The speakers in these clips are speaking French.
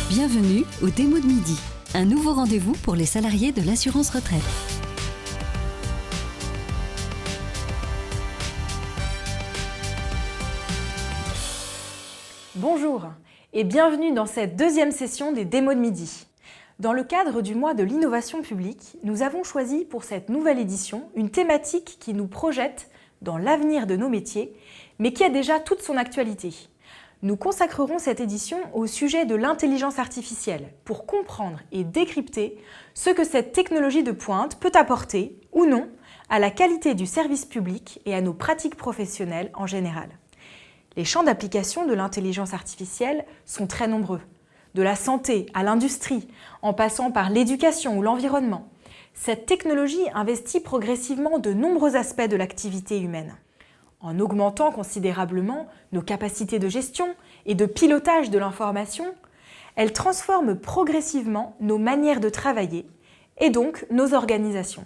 Bienvenue au Démo de midi, un nouveau rendez-vous pour les salariés de l'assurance retraite. Bonjour et bienvenue dans cette deuxième session des Démos de midi. Dans le cadre du mois de l'innovation publique, nous avons choisi pour cette nouvelle édition une thématique qui nous projette dans l'avenir de nos métiers, mais qui a déjà toute son actualité. Nous consacrerons cette édition au sujet de l'intelligence artificielle pour comprendre et décrypter ce que cette technologie de pointe peut apporter, ou non, à la qualité du service public et à nos pratiques professionnelles en général. Les champs d'application de l'intelligence artificielle sont très nombreux. De la santé à l'industrie, en passant par l'éducation ou l'environnement. Cette technologie investit progressivement de nombreux aspects de l'activité humaine. En augmentant considérablement nos capacités de gestion et de pilotage de l'information, elle transforme progressivement nos manières de travailler et donc nos organisations.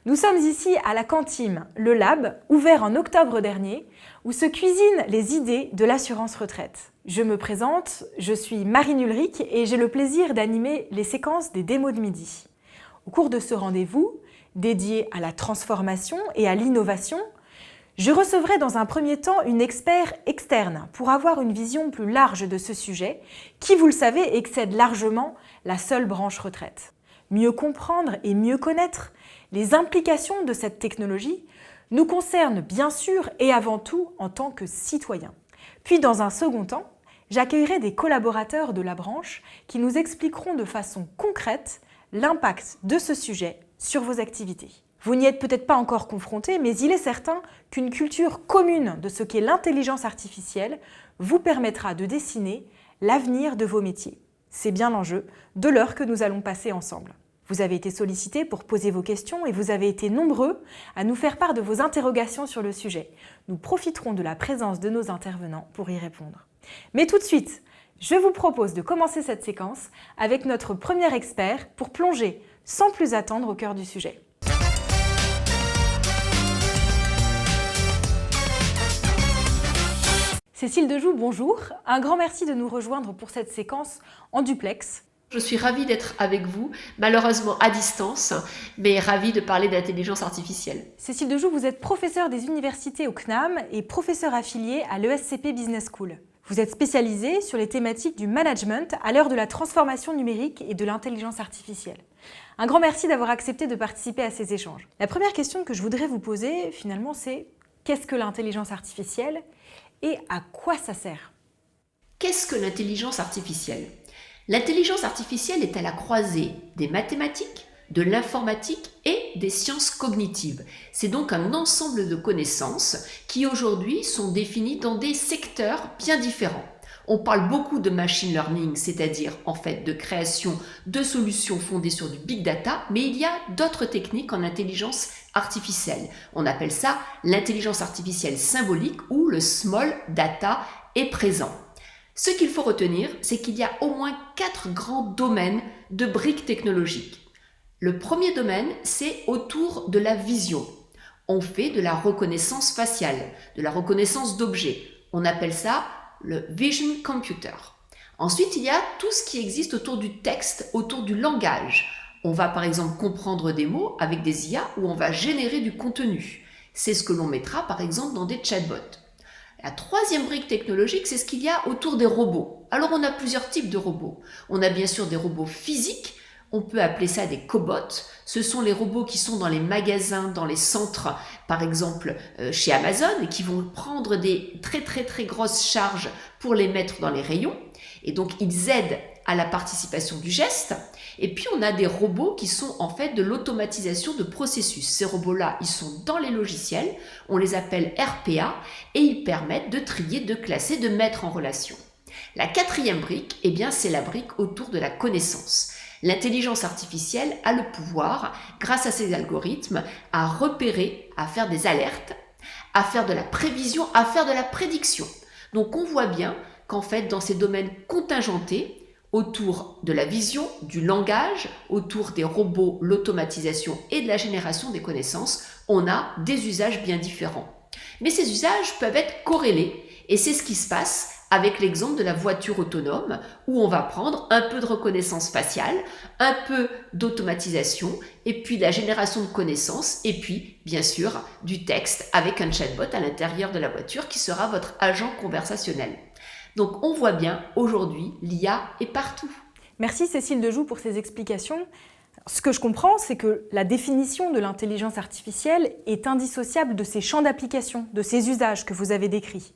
Nous sommes ici à la Cantime, le lab, ouvert en octobre dernier, où se cuisinent les idées de l'assurance retraite. Je me présente, je suis Marine Ulrich et j'ai le plaisir d'animer les séquences des Démos de midi. Au cours de ce rendez-vous, dédié à la transformation et à l'innovation, je recevrai dans un premier temps une expert externe pour avoir une vision plus large de ce sujet qui, vous le savez, excède largement la seule branche retraite. Mieux comprendre et mieux connaître les implications de cette technologie nous concerne bien sûr et avant tout en tant que citoyens. Puis dans un second temps, j'accueillerai des collaborateurs de la branche qui nous expliqueront de façon concrète l'impact de ce sujet sur vos activités. Vous n'y êtes peut-être pas encore confrontés, mais il est certain qu'une culture commune de ce qu'est l'intelligence artificielle vous permettra de dessiner l'avenir de vos métiers. C'est bien l'enjeu de l'heure que nous allons passer ensemble. Vous avez été sollicités pour poser vos questions et vous avez été nombreux à nous faire part de vos interrogations sur le sujet. Nous profiterons de la présence de nos intervenants pour y répondre. Mais tout de suite, je vous propose de commencer cette séquence avec notre premier expert pour plonger sans plus attendre au cœur du sujet. Cécile Dejoux, bonjour. Un grand merci de nous rejoindre pour cette séquence en duplex. Je suis ravie d'être avec vous, malheureusement à distance, mais ravie de parler d'intelligence artificielle. Cécile Dejoux, vous êtes professeure des universités au CNAM et professeure affiliée à l'ESCP Business School. Vous êtes spécialisée sur les thématiques du management à l'heure de la transformation numérique et de l'intelligence artificielle. Un grand merci d'avoir accepté de participer à ces échanges. La première question que je voudrais vous poser, finalement, c'est qu'est-ce que l'intelligence artificielle et à quoi ça sert ? Qu'est-ce que l'intelligence artificielle ? L'intelligence artificielle est à la croisée des mathématiques, de l'informatique et des sciences cognitives. C'est donc un ensemble de connaissances qui aujourd'hui sont définies dans des secteurs bien différents. On parle beaucoup de machine learning, c'est-à-dire en fait de création de solutions fondées sur du big data, mais il y a d'autres techniques en intelligence artificielle. On appelle ça l'intelligence artificielle symbolique ou le small data est présent. Ce qu'il faut retenir, c'est qu'il y a au moins 4 grands domaines de briques technologiques. Le premier domaine, c'est autour de la vision. On fait de la reconnaissance faciale, de la reconnaissance d'objets. On appelle ça le vision computer. Ensuite, il y a tout ce qui existe autour du texte, autour du langage. On va par exemple comprendre des mots avec des IA ou on va générer du contenu. C'est ce que l'on mettra par exemple dans des chatbots. La troisième brique technologique, c'est ce qu'il y a autour des robots. Alors on a plusieurs types de robots. On a bien sûr des robots physiques, on peut appeler ça des cobots. Ce sont les robots qui sont dans les magasins, dans les centres, par exemple chez Amazon, et qui vont prendre des très grosses charges pour les mettre dans les rayons. Et donc ils aident à la participation du geste. Et puis on a des robots qui sont en fait de l'automatisation de processus. Ces robots-là, ils sont dans les logiciels, on les appelle RPA, et ils permettent de trier, de classer, de mettre en relation. La quatrième brique, eh bien, c'est la brique autour de la connaissance. L'intelligence artificielle a le pouvoir, grâce à ses algorithmes, à repérer, à faire des alertes, à faire de la prévision, à faire de la prédiction. Donc on voit bien qu'en fait, dans ces domaines contingentés, autour de la vision, du langage, autour des robots, l'automatisation et de la génération des connaissances, on a des usages bien différents. Mais ces usages peuvent être corrélés et c'est ce qui se passe avec l'exemple de la voiture autonome où on va prendre un peu de reconnaissance faciale, un peu d'automatisation et puis de la génération de connaissances et puis bien sûr du texte avec un chatbot à l'intérieur de la voiture qui sera votre agent conversationnel. Donc on voit bien aujourd'hui l'IA est partout. Merci Cécile Dejoux pour ces explications. Ce que je comprends, c'est que la définition de l'intelligence artificielle est indissociable de ces champs d'application, de ces usages que vous avez décrits.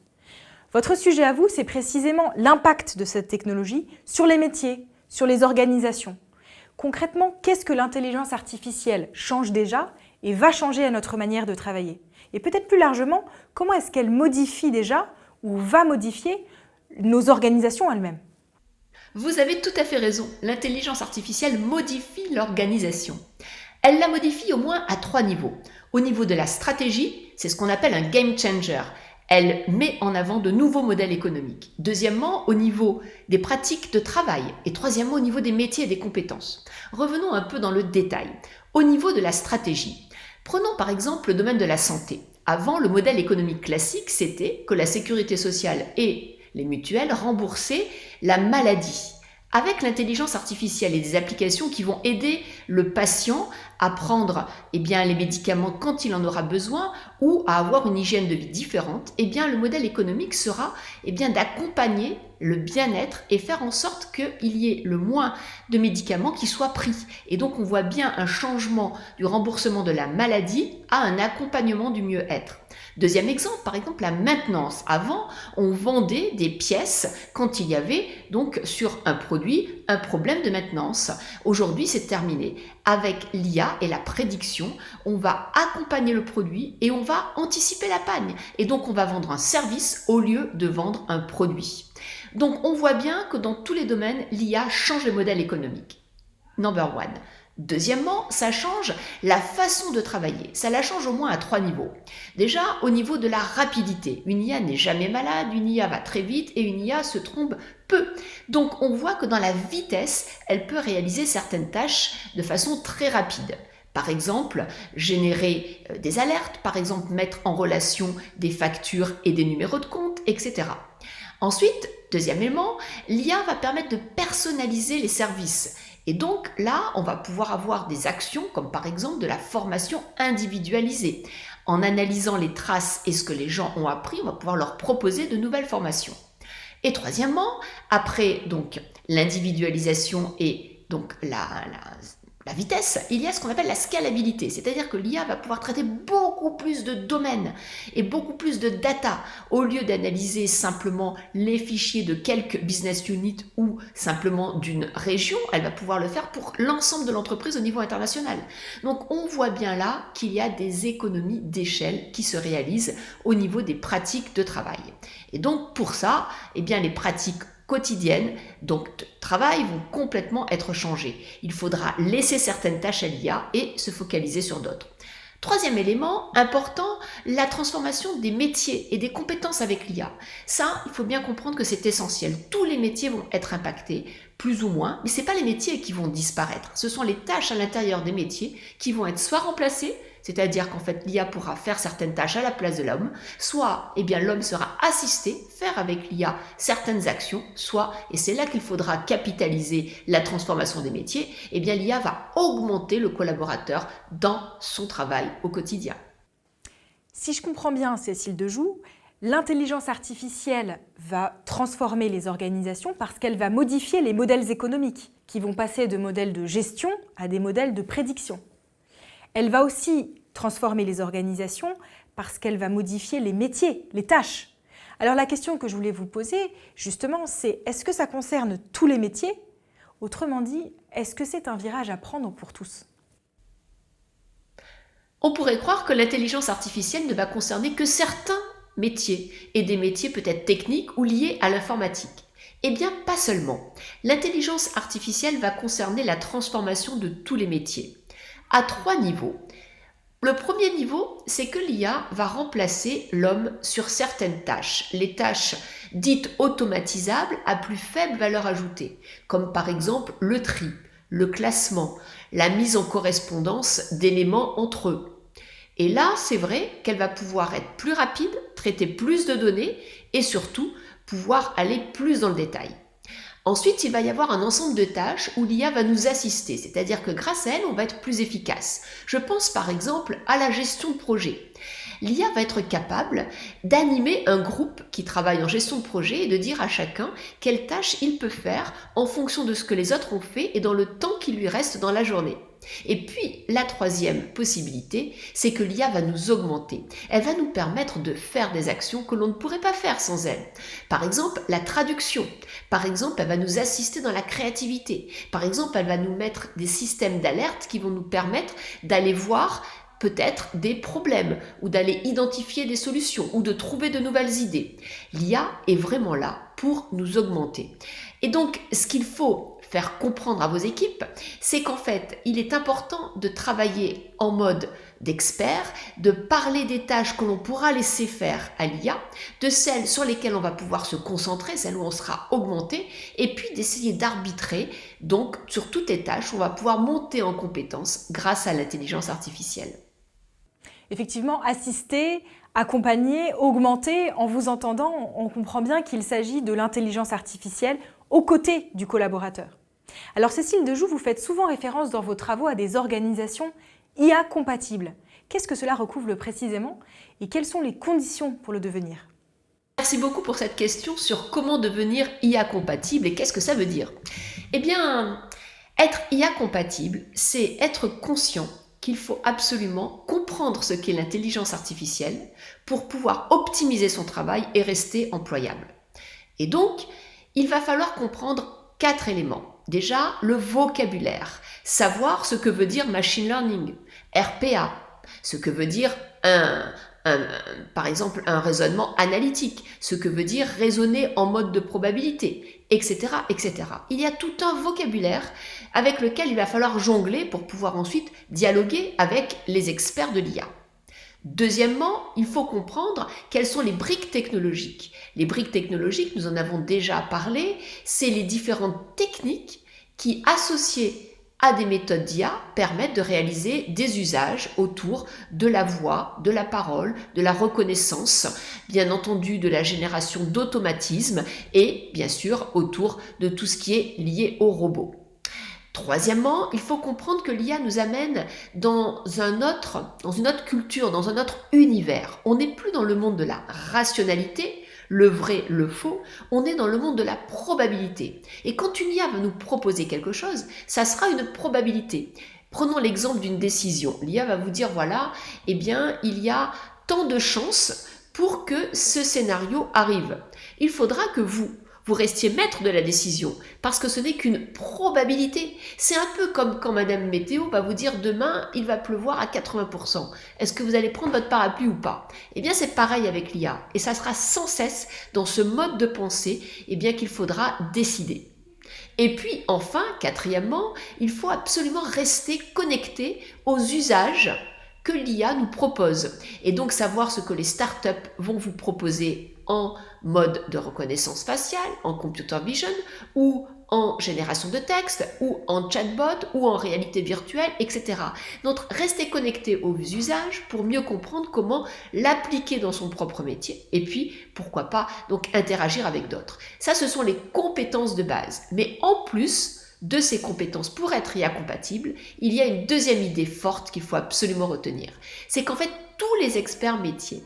Votre sujet à vous, c'est précisément l'impact de cette technologie sur les métiers, sur les organisations. Concrètement, qu'est-ce que l'intelligence artificielle change déjà et va changer à notre manière de travailler? Et peut-être plus largement, comment est-ce qu'elle modifie déjà ou va modifier nos organisations elles-mêmes? Vous avez tout à fait raison, l'intelligence artificielle modifie l'organisation. Elle la modifie au moins à 3 niveaux. Au niveau de la stratégie, c'est ce qu'on appelle un game changer. Elle met en avant de nouveaux modèles économiques. Deuxièmement, au niveau des pratiques de travail. Et troisièmement, au niveau des métiers et des compétences. Revenons un peu dans le détail. Au niveau de la stratégie, prenons par exemple le domaine de la santé. Avant, le modèle économique classique, c'était que la sécurité sociale et les mutuelles remboursaient la maladie. Avec l'intelligence artificielle et des applications qui vont aider le patient à prendre les médicaments quand il en aura besoin ou à avoir une hygiène de vie différente, le modèle économique sera d'accompagner le bien-être et faire en sorte qu'il y ait le moins de médicaments qui soient pris. Et donc on voit bien un changement du remboursement de la maladie à un accompagnement du mieux-être. Deuxième exemple, par exemple la maintenance. Avant, on vendait des pièces quand il y avait donc sur un produit un problème de maintenance. Aujourd'hui, c'est terminé. Avec l'IA et la prédiction, on va accompagner le produit et on va anticiper la panne. Et donc, on va vendre un service au lieu de vendre un produit. Donc, on voit bien que dans tous les domaines, l'IA change le modèle économique. Number one. Deuxièmement, ça change la façon de travailler. Ça la change au moins à 3 niveaux. Déjà, au niveau de la rapidité. Une IA n'est jamais malade, une IA va très vite et une IA se trompe peu. Donc, on voit que dans la vitesse, elle peut réaliser certaines tâches de façon très rapide. Par exemple, générer des alertes, par exemple, mettre en relation des factures et des numéros de compte, etc. Ensuite, deuxième élément, l'IA va permettre de personnaliser les services. Et donc là, on va pouvoir avoir des actions comme par exemple de la formation individualisée. En analysant les traces et ce que les gens ont appris, on va pouvoir leur proposer de nouvelles formations. Et troisièmement, après donc l'individualisation et donc la vitesse, il y a ce qu'on appelle la scalabilité, c'est-à-dire que l'IA va pouvoir traiter beaucoup plus de domaines et beaucoup plus de data au lieu d'analyser simplement les fichiers de quelques business units ou simplement d'une région, elle va pouvoir le faire pour l'ensemble de l'entreprise au niveau international. Donc on voit bien là qu'il y a des économies d'échelle qui se réalisent au niveau des pratiques de travail. Et donc pour ça, les pratiques quotidiennes, donc de travail, vont complètement être changées. Il faudra laisser certaines tâches à l'IA et se focaliser sur d'autres. Troisième élément important, la transformation des métiers et des compétences avec l'IA. Ça, il faut bien comprendre que c'est essentiel. Tous les métiers vont être impactés, plus ou moins, mais ce n'est pas les métiers qui vont disparaître. Ce sont les tâches à l'intérieur des métiers qui vont être soit remplacées, c'est-à-dire qu'en fait l'IA pourra faire certaines tâches à la place de l'homme, soit l'homme sera assisté, faire avec l'IA certaines actions, soit, et c'est là qu'il faudra capitaliser la transformation des métiers, l'IA va augmenter le collaborateur dans son travail au quotidien. Si je comprends bien, Cécile Dejoux, l'intelligence artificielle va transformer les organisations parce qu'elle va modifier les modèles économiques qui vont passer de modèles de gestion à des modèles de prédiction. Elle va aussi transformer les organisations parce qu'elle va modifier les métiers, les tâches. Alors la question que je voulais vous poser, justement, c'est est-ce que ça concerne tous les métiers? Autrement dit, est-ce que c'est un virage à prendre pour tous? On pourrait croire que l'intelligence artificielle ne va concerner que certains métiers, et des métiers peut-être techniques ou liés à l'informatique. Pas seulement. L'intelligence artificielle va concerner la transformation de tous les métiers. À 3 niveaux. Le premier niveau, c'est que l'IA va remplacer l'homme sur certaines tâches, les tâches dites automatisables à plus faible valeur ajoutée, comme par exemple le tri, le classement, la mise en correspondance d'éléments entre eux. Et là, c'est vrai qu'elle va pouvoir être plus rapide, traiter plus de données et surtout pouvoir aller plus dans le détail. Ensuite, il va y avoir un ensemble de tâches où l'IA va nous assister, c'est-à-dire que grâce à elle, on va être plus efficace. Je pense par exemple à la gestion de projet. L'IA va être capable d'animer un groupe qui travaille en gestion de projet et de dire à chacun quelle tâche il peut faire en fonction de ce que les autres ont fait et dans le temps qui lui reste dans la journée. Et puis, la troisième possibilité, c'est que l'IA va nous augmenter. Elle va nous permettre de faire des actions que l'on ne pourrait pas faire sans elle. Par exemple, la traduction. Par exemple, elle va nous assister dans la créativité. Par exemple, elle va nous mettre des systèmes d'alerte qui vont nous permettre d'aller voir peut-être des problèmes ou d'aller identifier des solutions ou de trouver de nouvelles idées. L'IA est vraiment là pour nous augmenter. Et donc, ce qu'il faut faire comprendre à vos équipes, c'est qu'en fait, il est important de travailler en mode d'expert, de parler des tâches que l'on pourra laisser faire à l'IA, de celles sur lesquelles on va pouvoir se concentrer, celles où on sera augmenté, et puis d'essayer d'arbitrer donc sur toutes les tâches où on va pouvoir monter en compétences grâce à l'intelligence artificielle. Effectivement, assister, accompagner, augmenter, en vous entendant, on comprend bien qu'il s'agit de l'intelligence artificielle aux côtés du collaborateur. Alors Cécile Dejoux, vous faites souvent référence dans vos travaux à des organisations IA compatibles. Qu'est-ce que cela recouvre précisément et quelles sont les conditions pour le devenir ? Merci beaucoup pour cette question sur comment devenir IA compatible et qu'est-ce que ça veut dire. Eh bien, être IA compatible, c'est être conscient qu'il faut absolument comprendre ce qu'est l'intelligence artificielle pour pouvoir optimiser son travail et rester employable. Et donc, il va falloir comprendre 4 éléments. Déjà, le vocabulaire, savoir ce que veut dire machine learning, RPA, ce que veut dire par exemple un raisonnement analytique, ce que veut dire raisonner en mode de probabilité, etc., etc. Il y a tout un vocabulaire avec lequel il va falloir jongler pour pouvoir ensuite dialoguer avec les experts de l'IA. Deuxièmement, il faut comprendre quelles sont les briques technologiques. Les briques technologiques, nous en avons déjà parlé, c'est les différentes techniques qui, associées à des méthodes d'IA, permettent de réaliser des usages autour de la voix, de la parole, de la reconnaissance, bien entendu de la génération d'automatismes et bien sûr autour de tout ce qui est lié aux robots. Troisièmement, il faut comprendre que l'IA nous amène dans une autre culture, dans un autre univers. On n'est plus dans le monde de la rationalité, le vrai, le faux, on est dans le monde de la probabilité. Et quand une IA va nous proposer quelque chose, ça sera une probabilité. Prenons l'exemple d'une décision. L'IA va vous dire, voilà, eh bien, il y a tant de chances pour que ce scénario arrive. Il faudra que vous restiez maître de la décision, parce que ce n'est qu'une probabilité. C'est un peu comme quand Madame Météo va vous dire demain, il va pleuvoir à 80%. Est-ce que vous allez prendre votre parapluie ou pas? Eh bien, c'est pareil avec l'IA. Et ça sera sans cesse dans ce mode de pensée, eh bien, qu'il faudra décider. Et puis, enfin, quatrièmement, il faut absolument rester connecté aux usages que l'IA nous propose. Et donc, savoir ce que les startups vont vous proposer en mode de reconnaissance faciale, en computer vision, ou en génération de texte, ou en chatbot, ou en réalité virtuelle, etc. Donc, restez connecté aux usages pour mieux comprendre comment l'appliquer dans son propre métier. Et puis, pourquoi pas, donc, interagir avec d'autres. Ça, ce sont les compétences de base. Mais en plus de ces compétences pour être IA compatible, il y a une deuxième idée forte qu'il faut absolument retenir. C'est qu'en fait, tous les experts métiers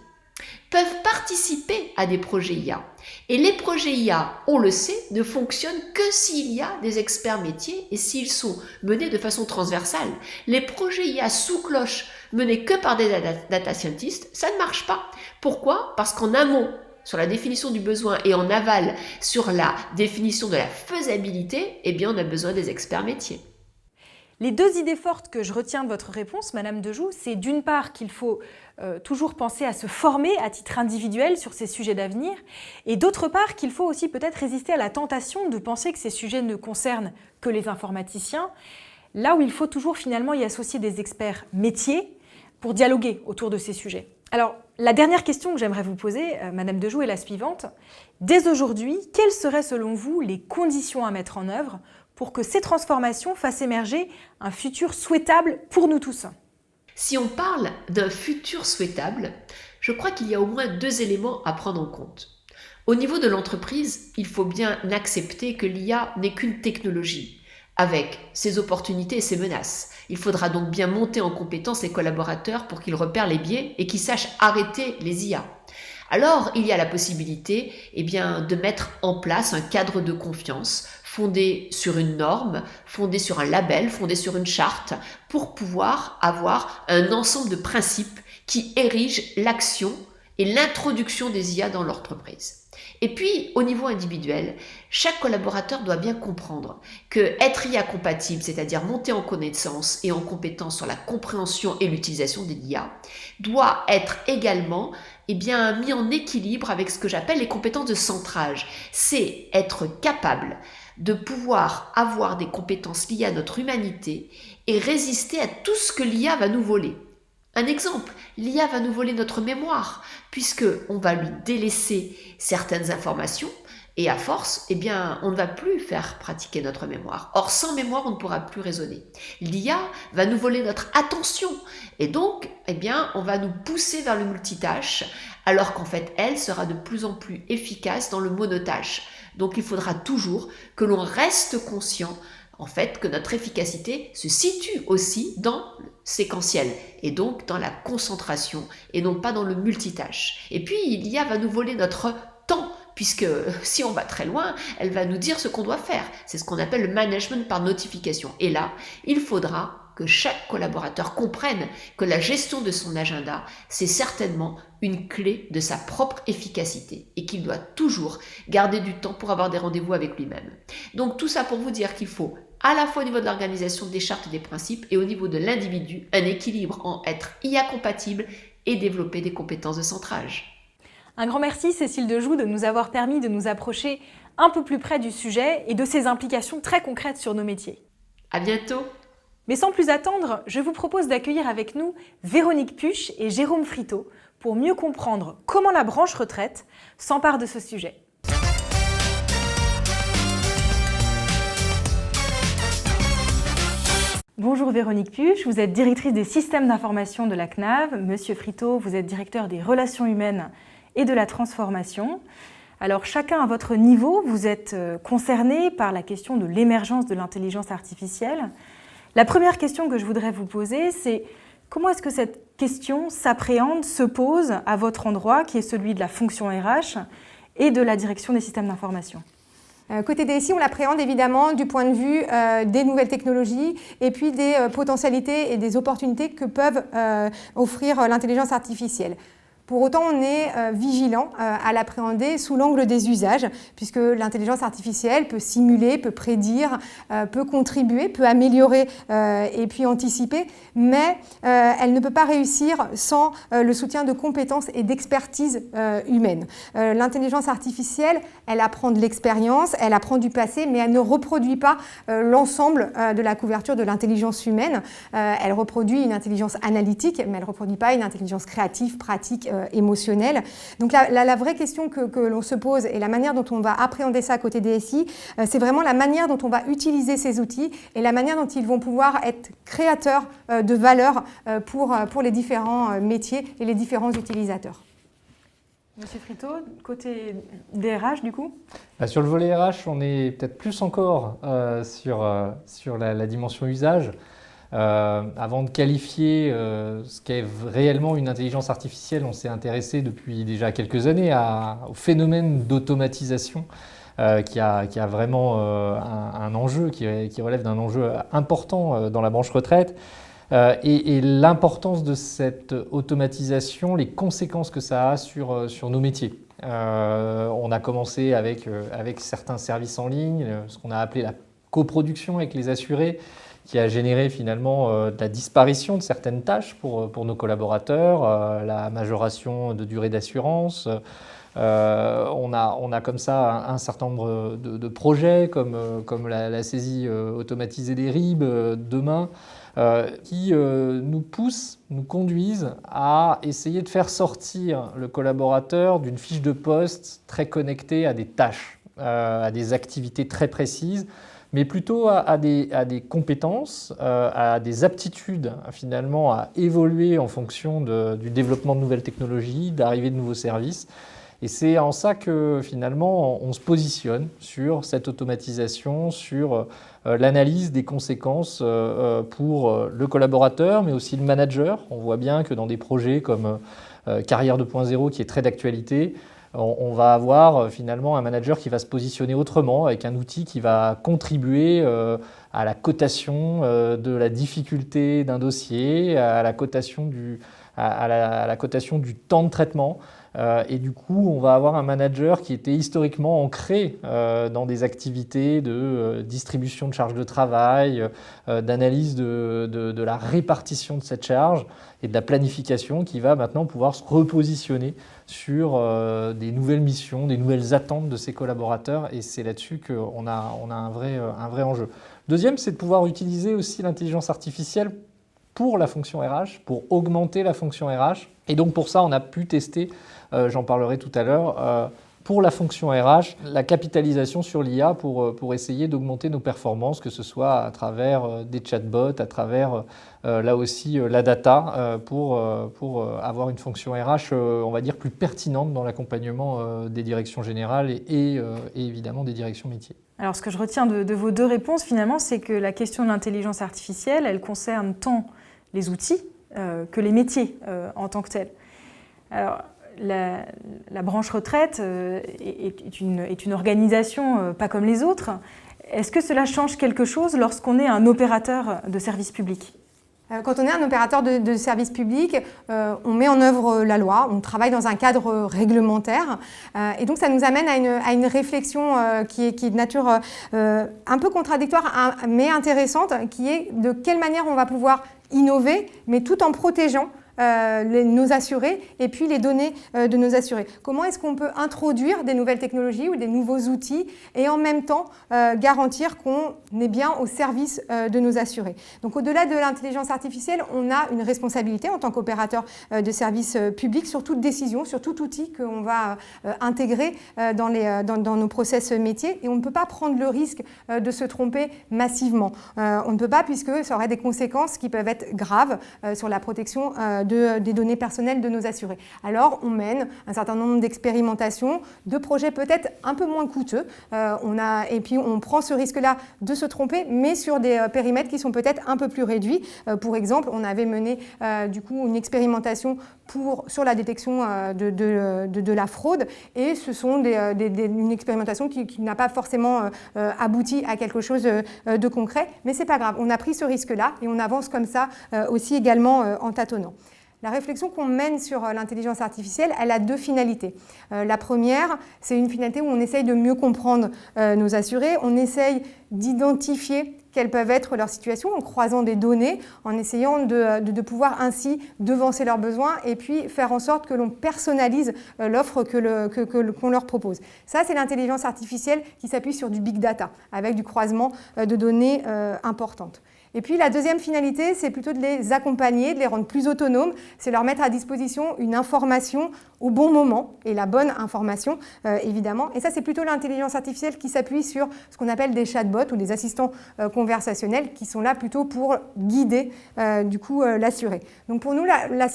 peuvent participer à des projets IA. Et les projets IA, on le sait, ne fonctionnent que s'il y a des experts métiers et s'ils sont menés de façon transversale. Les projets IA sous cloche menés que par des data scientists, ça ne marche pas. Pourquoi? Parce qu'en amont, sur la définition du besoin et en aval, sur la définition de la faisabilité, eh bien, on a besoin des experts métiers. Les deux idées fortes que je retiens de votre réponse, Madame Dejoux, c'est d'une part qu'il faut toujours penser à se former à titre individuel sur ces sujets d'avenir, et d'autre part qu'il faut aussi peut-être résister à la tentation de penser que ces sujets ne concernent que les informaticiens, là où il faut toujours finalement y associer des experts métiers pour dialoguer autour de ces sujets. Alors, la dernière question que j'aimerais vous poser, Madame Dejoux, est la suivante. Dès aujourd'hui, quelles seraient selon vous les conditions à mettre en œuvre pour que ces transformations fassent émerger un futur souhaitable pour nous tous? Si on parle d'un futur souhaitable, je crois qu'il y a au moins 2 éléments à prendre en compte. Au niveau de l'entreprise, il faut bien accepter que l'IA n'est qu'une technologie, avec ses opportunités et ses menaces. Il faudra donc bien monter en compétence les collaborateurs pour qu'ils repèrent les biais et qu'ils sachent arrêter les IA. Alors, il y a la possibilité de mettre en place un cadre de confiance fondé sur une norme, fondé sur un label, fondé sur une charte, pour pouvoir avoir un ensemble de principes qui érigent l'action et l'introduction des IA dans l'entreprise. Et puis, au niveau individuel, chaque collaborateur doit bien comprendre que être IA compatible, c'est-à-dire monter en connaissance et en compétence sur la compréhension et l'utilisation des IA, doit être également mis en équilibre avec ce que j'appelle les compétences de centrage. C'est être capable de pouvoir avoir des compétences liées à notre humanité et résister à tout ce que l'IA va nous voler. Un exemple, l'IA va nous voler notre mémoire, puisqu'on va lui délaisser certaines informations, et à force, on ne va plus faire pratiquer notre mémoire. Or, sans mémoire, on ne pourra plus raisonner. L'IA va nous voler notre attention, et donc, on va nous pousser vers le multitâche, alors qu'en fait, elle sera de plus en plus efficace dans le monotâche. Donc, il faudra toujours que l'on reste conscient que notre efficacité se situe aussi dans le séquentiel et donc dans la concentration et non pas dans le multitâche. Et puis, l'IA va nous voler notre temps, puisque si on va très loin, elle va nous dire ce qu'on doit faire. C'est ce qu'on appelle le management par notification. Et là, il faudra que chaque collaborateur comprenne que la gestion de son agenda, c'est certainement une clé de sa propre efficacité et qu'il doit toujours garder du temps pour avoir des rendez-vous avec lui-même. Donc tout ça pour vous dire qu'il faut à la fois au niveau de l'organisation, des chartes et des principes et au niveau de l'individu, un équilibre en être IA compatible et développer des compétences de centrage. Un grand merci Cécile Dejoux de nous avoir permis de nous approcher un peu plus près du sujet et de ses implications très concrètes sur nos métiers. À bientôt. Mais sans plus attendre, je vous propose d'accueillir avec nous Véronique Puch et Jérôme Friteau pour mieux comprendre comment la branche retraite s'empare de ce sujet. Bonjour Véronique Puch, vous êtes directrice des systèmes d'information de la CNAV. Monsieur Friteau, vous êtes directeur des relations humaines et de la transformation. Alors chacun à votre niveau, vous êtes concernés par la question de l'émergence de l'intelligence artificielle. La première question que je voudrais vous poser, c'est comment est-ce que cette question s'appréhende, se pose à votre endroit, qui est celui de la fonction RH et de la direction des systèmes d'information ? Côté DSI, on l'appréhende évidemment du point de vue des nouvelles technologies et puis des potentialités et des opportunités que peuvent offrir l'intelligence artificielle. Pour autant, on est vigilant à l'appréhender sous l'angle des usages, puisque l'intelligence artificielle peut simuler, peut prédire, peut contribuer, peut améliorer et puis anticiper, mais elle ne peut pas réussir sans le soutien de compétences et d'expertise humaine. L'intelligence artificielle, elle apprend de l'expérience, elle apprend du passé, mais elle ne reproduit pas l'ensemble de la couverture de l'intelligence humaine. Elle reproduit une intelligence analytique, mais elle ne reproduit pas une intelligence créative, pratique, émotionnelle. Donc la vraie question que l'on se pose et la manière dont on va appréhender ça à côté DSI, c'est vraiment la manière dont on va utiliser ces outils et la manière dont ils vont pouvoir être créateurs de valeur pour les différents métiers et les différents utilisateurs. Monsieur Friteau, côté des RH du coup ? Sur le volet RH, on est peut-être plus encore sur la dimension usage. Avant de qualifier ce qu'est réellement une intelligence artificielle, on s'est intéressé depuis déjà quelques années au phénomène d'automatisation qui a vraiment un enjeu, qui relève d'un enjeu important dans la branche retraite. Et l'importance de cette automatisation, les conséquences que ça a sur nos métiers. On a commencé avec certains services en ligne, ce qu'on a appelé la coproduction avec les assurés, qui a généré finalement de la disparition de certaines tâches pour nos collaborateurs, la majoration de durée d'assurance. On a comme ça un certain nombre de projets comme la saisie automatisée des RIB demain, qui nous poussent, nous conduisent à essayer de faire sortir le collaborateur d'une fiche de poste très connectée à des tâches, à des activités très précises, mais plutôt à des compétences, à des aptitudes finalement à évoluer en fonction du développement de nouvelles technologies, d'arrivée de nouveaux services. Et c'est en ça que finalement on se positionne sur cette automatisation, sur l'analyse des conséquences pour le collaborateur, mais aussi le manager. On voit bien que dans des projets comme Carrière 2.0 qui est très d'actualité, on va avoir finalement un manager qui va se positionner autrement avec un outil qui va contribuer à la cotation de la difficulté d'un dossier, à la cotation du temps de traitement. Et du coup, on va avoir un manager qui était historiquement ancré dans des activités de distribution de charges de travail, d'analyse de la répartition de cette charge et de la planification, qui va maintenant pouvoir se repositionner sur des nouvelles missions, des nouvelles attentes de ses collaborateurs. Et c'est là-dessus qu'on a un vrai enjeu. Deuxième, c'est de pouvoir utiliser aussi l'intelligence artificielle pour la fonction RH, pour augmenter la fonction RH. Et donc pour ça, on a pu tester, j'en parlerai tout à l'heure, pour la fonction RH, la capitalisation sur l'IA pour essayer d'augmenter nos performances, que ce soit à travers des chatbots, à travers là aussi la data, pour avoir une fonction RH, on va dire, plus pertinente dans l'accompagnement des directions générales et évidemment des directions métiers. Alors ce que je retiens de vos deux réponses finalement, c'est que la question de l'intelligence artificielle, elle concerne tant les outils que les métiers en tant que tels. Alors, la branche retraite est une organisation pas comme les autres. Est-ce que cela change quelque chose lorsqu'on est un opérateur de service public ? Quand on est un opérateur de service public, on met en œuvre la loi, on travaille dans un cadre réglementaire. Et donc ça nous amène à une réflexion qui est de nature un peu contradictoire, mais intéressante, qui est de quelle manière on va pouvoir innover, mais tout en protégeant nos assurés et puis les données de nos assurés. Comment est-ce qu'on peut introduire des nouvelles technologies ou des nouveaux outils et en même temps garantir qu'on est bien au service de nos assurés. Donc au-delà de l'intelligence artificielle, on a une responsabilité en tant qu'opérateur de service public sur toute décision, sur tout outil qu'on va intégrer dans nos process métiers, et on ne peut pas prendre le risque de se tromper massivement. On ne peut pas, puisque ça aurait des conséquences qui peuvent être graves sur la protection des données personnelles de nos assurés. Alors, on mène un certain nombre d'expérimentations, de projets peut-être un peu moins coûteux, et puis on prend ce risque-là de se tromper, mais sur des périmètres qui sont peut-être un peu plus réduits. Pour exemple, on avait mené du coup une expérimentation sur la détection de la fraude, et ce sont une expérimentation qui n'a pas forcément abouti à quelque chose de concret, mais c'est pas grave, on a pris ce risque-là et on avance comme ça aussi également en tâtonnant. La réflexion qu'on mène sur l'intelligence artificielle, elle a deux finalités. La première, c'est une finalité où on essaye de mieux comprendre nos assurés, on essaye d'identifier quelles peuvent être leurs situations en croisant des données, en essayant de pouvoir ainsi devancer leurs besoins et puis faire en sorte que l'on personnalise l'offre qu'on leur propose. Ça, c'est l'intelligence artificielle qui s'appuie sur du big data, avec du croisement de données importantes. Et puis la deuxième finalité, c'est plutôt de les accompagner, de les rendre plus autonomes, c'est leur mettre à disposition une information au bon moment, et la bonne information, évidemment. Et ça, c'est plutôt l'intelligence artificielle qui s'appuie sur ce qu'on appelle des chatbots ou des assistants conversationnels, qui sont là plutôt pour guider du coup l'assuré. Donc pour nous,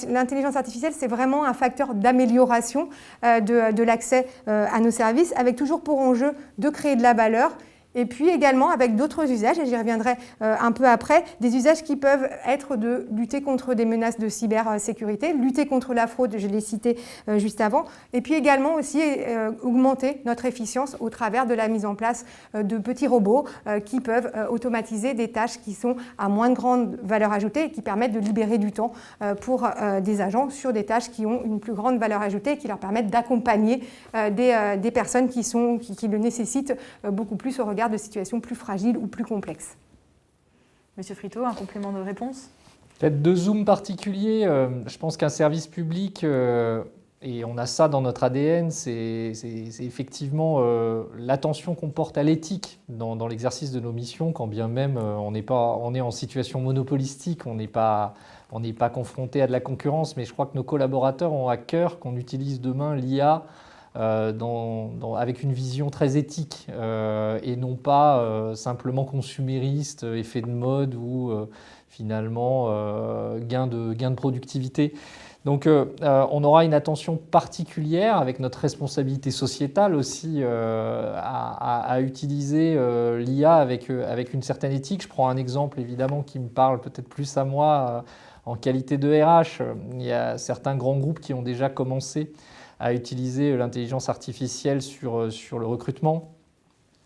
l'intelligence artificielle, c'est vraiment un facteur d'amélioration de l'accès à nos services, avec toujours pour enjeu de créer de la valeur. Et puis également avec d'autres usages, et j'y reviendrai un peu après, des usages qui peuvent être de lutter contre des menaces de cybersécurité, lutter contre la fraude, je l'ai cité juste avant, et puis également aussi augmenter notre efficience au travers de la mise en place de petits robots qui peuvent automatiser des tâches qui sont à moins de grande valeur ajoutée et qui permettent de libérer du temps pour des agents sur des tâches qui ont une plus grande valeur ajoutée et qui leur permettent d'accompagner des personnes qui le nécessitent beaucoup plus au regard de situations plus fragiles ou plus complexes. Monsieur Friteau, un complément de réponse ? Peut-être deux zooms particuliers. Je pense qu'un service public, et on a ça dans notre ADN, c'est effectivement l'attention qu'on porte à l'éthique dans l'exercice de nos missions, quand bien même on est en situation monopolistique, on n'est pas confronté à de la concurrence, mais je crois que nos collaborateurs ont à cœur qu'on utilise demain l'IA avec une vision très éthique et non pas simplement consumériste, effet de mode ou finalement gain de productivité. Donc on aura une attention particulière avec notre responsabilité sociétale aussi à utiliser l'IA avec une certaine éthique. Je prends un exemple évidemment qui me parle peut-être plus à moi en qualité de RH. Il y a certains grands groupes qui ont déjà commencé à utiliser l'intelligence artificielle sur le recrutement,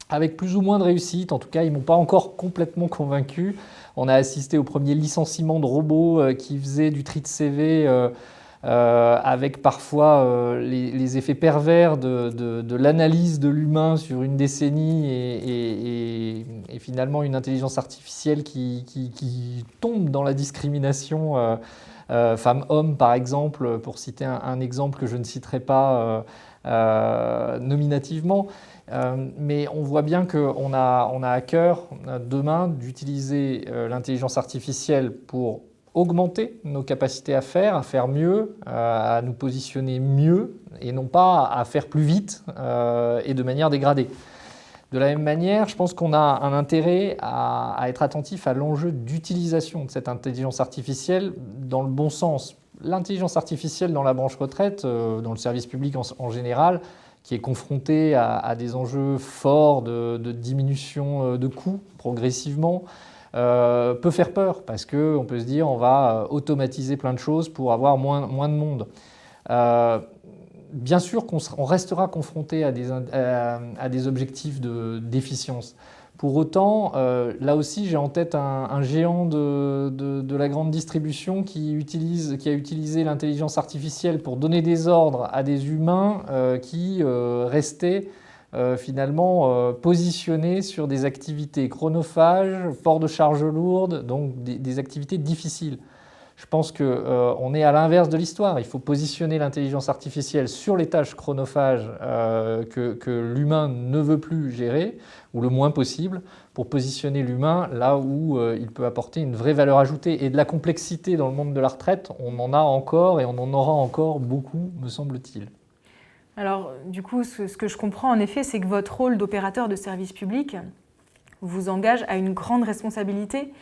avec plus ou moins de réussite. En tout cas, ils ne m'ont pas encore complètement convaincu. On a assisté au premier licenciement de robots qui faisaient du tri de CV avec parfois les effets pervers de l'analyse de l'humain sur une décennie et finalement une intelligence artificielle qui tombe dans la discrimination femmes-hommes, par exemple, pour citer un exemple que je ne citerai pas nominativement. Mais on voit bien qu'on a à cœur demain d'utiliser l'intelligence artificielle pour augmenter nos capacités à faire mieux, à nous positionner mieux et non pas à faire plus vite et de manière dégradée. De la même manière, je pense qu'on a un intérêt à être attentif à l'enjeu d'utilisation de cette intelligence artificielle dans le bon sens. L'intelligence artificielle dans la branche retraite, dans le service public en général, qui est confronté à des enjeux forts de diminution de coûts progressivement, peut faire peur parce qu'on peut se dire on va automatiser plein de choses pour avoir moins de monde. Bien sûr qu'on restera confronté à des objectifs d'efficience. Pour autant, là aussi, j'ai en tête un géant de la grande distribution qui a utilisé l'intelligence artificielle pour donner des ordres à des humains qui restaient finalement positionnés sur des activités chronophages, port de charges lourdes, donc des activités difficiles. Je pense qu'on est à l'inverse de l'histoire. Il faut positionner l'intelligence artificielle sur les tâches chronophages que l'humain ne veut plus gérer, ou le moins possible, pour positionner l'humain là où il peut apporter une vraie valeur ajoutée. Et de la complexité dans le monde de la retraite, on en a encore et on en aura encore beaucoup, me semble-t-il. Alors, du coup, ce que je comprends en effet, c'est que votre rôle d'opérateur de service public vous engage à une grande responsabilité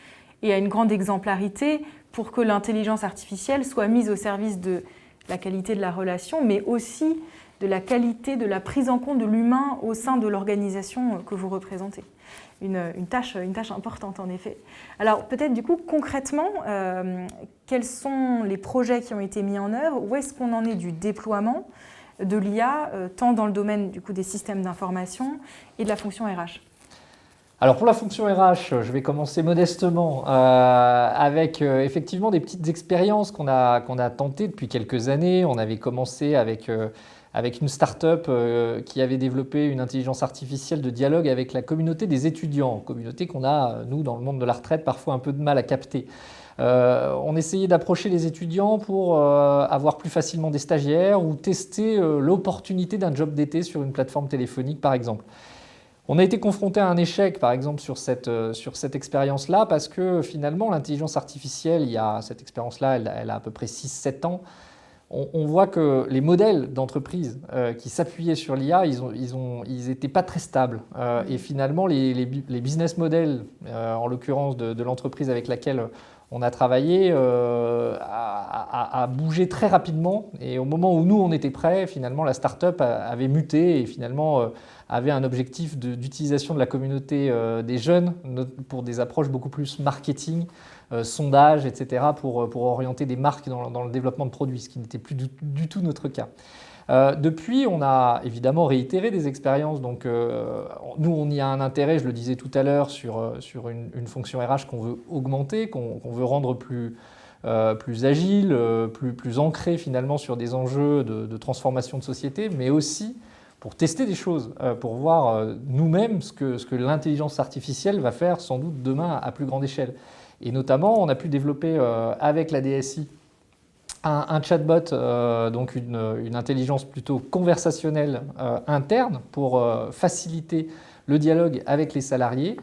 et à une grande exemplarité pour que l'intelligence artificielle soit mise au service de la qualité de la relation, mais aussi de la qualité de la prise en compte de l'humain au sein de l'organisation que vous représentez. Une tâche importante, en effet. Alors, peut-être, du coup, concrètement, quels sont les projets qui ont été mis en œuvre? Où est-ce qu'on en est du déploiement de l'IA, tant dans le domaine du coup, des systèmes d'information et de la fonction RH? Alors pour la fonction RH, je vais commencer modestement avec effectivement des petites expériences qu'on a tentées depuis quelques années. On avait commencé avec une start-up qui avait développé une intelligence artificielle de dialogue avec la communauté des étudiants, communauté qu'on a, nous, dans le monde de la retraite, parfois un peu de mal à capter. On essayait d'approcher les étudiants pour avoir plus facilement des stagiaires ou tester l'opportunité d'un job d'été sur une plateforme téléphonique, par exemple. On a été confronté à un échec, par exemple, sur cette expérience-là, parce que finalement, l'intelligence artificielle, cette expérience-là, elle a à peu près 6-7 ans. On voit que les modèles d'entreprise qui s'appuyaient sur l'IA, ils étaient pas très stables. Et finalement, les business models, en l'occurrence de l'entreprise avec laquelle on a travaillé, a bougé très rapidement. Et au moment où nous, on était prêts, finalement, la start-up avait muté et finalement avait un objectif d'utilisation de la communauté des jeunes pour des approches beaucoup plus marketing, sondage, etc., pour orienter des marques dans le développement de produits, ce qui n'était plus du tout notre cas. Depuis, on a évidemment réitéré des expériences. Donc, nous, on y a un intérêt, je le disais tout à l'heure, sur une fonction RH qu'on veut augmenter, qu'on veut rendre plus agile, plus ancrée finalement sur des enjeux de transformation de société, mais aussi pour tester des choses, pour voir nous-mêmes ce que l'intelligence artificielle va faire sans doute demain à plus grande échelle. Et notamment, on a pu développer avec la DSI un chatbot, donc une intelligence plutôt conversationnelle interne pour faciliter le dialogue avec les salariés,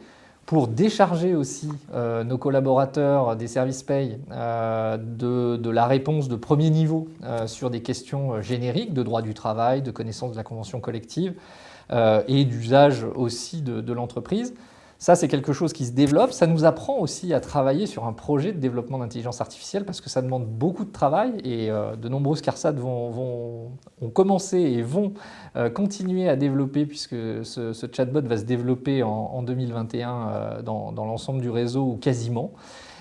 pour décharger aussi nos collaborateurs des services paye de la réponse de premier niveau sur des questions génériques de droit du travail, de connaissance de la convention collective et d'usage aussi de l'entreprise. Ça, c'est quelque chose qui se développe. Ça nous apprend aussi à travailler sur un projet de développement d'intelligence artificielle parce que ça demande beaucoup de travail et de nombreuses CARSAT ont commencé et vont continuer à développer puisque ce chatbot va se développer en 2021 dans l'ensemble du réseau ou quasiment.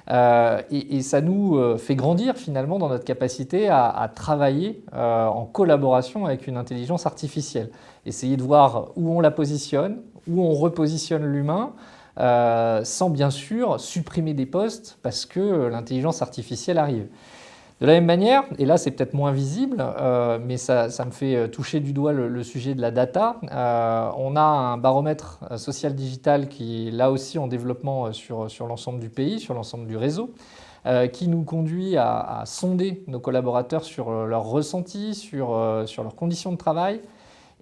Et ça nous fait grandir finalement dans notre capacité à travailler en collaboration avec une intelligence artificielle. Essayer de voir où on la positionne, où on repositionne l'humain, sans bien sûr supprimer des postes parce que l'intelligence artificielle arrive. De la même manière, et là c'est peut-être moins visible, mais ça me fait toucher du doigt le sujet de la data, on a un baromètre social digital qui est là aussi en développement sur l'ensemble du pays, sur l'ensemble du réseau, qui nous conduit à sonder nos collaborateurs sur leurs ressentis, sur leurs conditions de travail.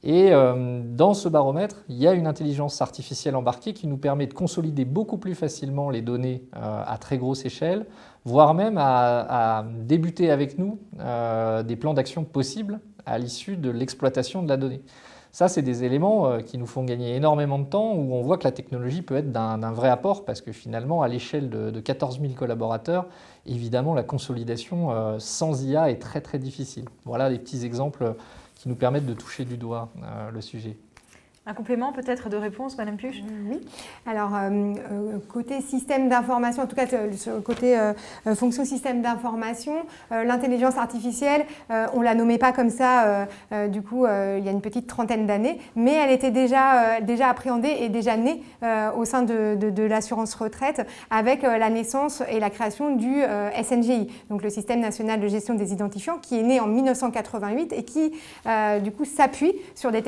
Et dans ce baromètre, il y a une intelligence artificielle embarquée qui nous permet de consolider beaucoup plus facilement les données à très grosse échelle, voire même à débuter avec nous des plans d'action possibles à l'issue de l'exploitation de la donnée. Ça, c'est des éléments qui nous font gagner énormément de temps, où on voit que la technologie peut être d'un vrai apport, parce que finalement, à l'échelle de 14 000 collaborateurs, évidemment, la consolidation sans IA est très très difficile. Voilà des petits exemples qui nous permettent de toucher du doigt le sujet. Un complément peut-être de réponse, Madame Puch ? Oui. Alors, côté système d'information, en tout cas côté fonction système d'information, l'intelligence artificielle, on ne la nommait pas comme ça, du coup, il y a une petite trentaine d'années, mais elle était déjà appréhendée et déjà née au sein de l'assurance retraite avec la naissance et la création du SNGI, donc le Système national de gestion des identifiants, qui est né en 1988 et qui, du coup, s'appuie sur des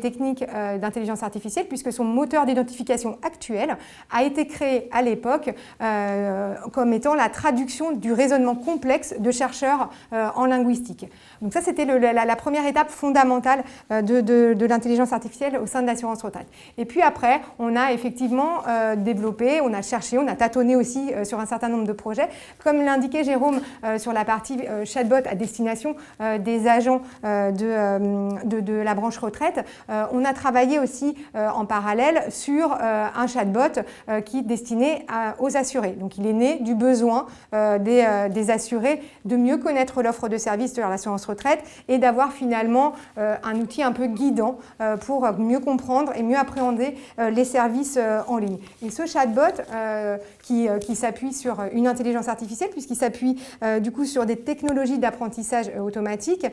techniques d'intelligence artificielle, puisque son moteur d'identification actuel a été créé à l'époque comme étant la traduction du raisonnement complexe de chercheurs en linguistique. Donc ça, c'était la première étape fondamentale de l'intelligence artificielle au sein de l'assurance retraite. Et puis après, on a effectivement développé, on a cherché, on a tâtonné aussi sur un certain nombre de projets. Comme l'indiquait Jérôme sur la partie chatbot à destination des agents de la branche retraite, on a travaillé aussi en parallèle sur un chatbot qui est destiné aux assurés. Donc il est né du besoin des assurés de mieux connaître l'offre de services de l'assurance retraite et d'avoir finalement un outil un peu guidant pour mieux comprendre et mieux appréhender les services en ligne. Et ce chatbot qui s'appuie sur une intelligence artificielle, puisqu'il s'appuie du coup sur des technologies d'apprentissage automatique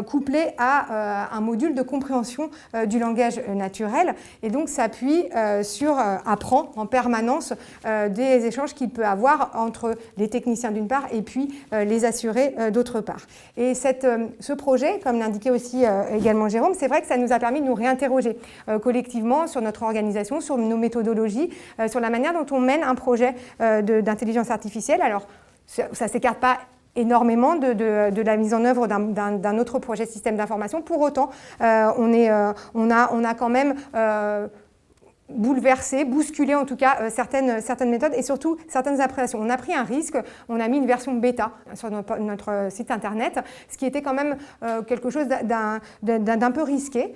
couplées à un module de compréhension du langage naturel, et donc s'appuie apprend en permanence des échanges qu'il peut avoir entre les techniciens d'une part et puis les assurés d'autre part. Et ce projet, comme l'indiquait aussi également Jérôme, c'est vrai que ça nous a permis de nous réinterroger collectivement sur notre organisation, sur nos méthodologies, sur la manière dont on mène un projet d'intelligence artificielle. Alors, ça ne s'écarte pas énormément de la mise en œuvre d'un autre projet de système d'information. Pour autant, on a quand même bouleversé, bousculé en tout cas certaines méthodes et surtout certaines appréhensions. On a pris un risque, on a mis une version bêta sur notre site internet, ce qui était quand même quelque chose d'un peu risqué.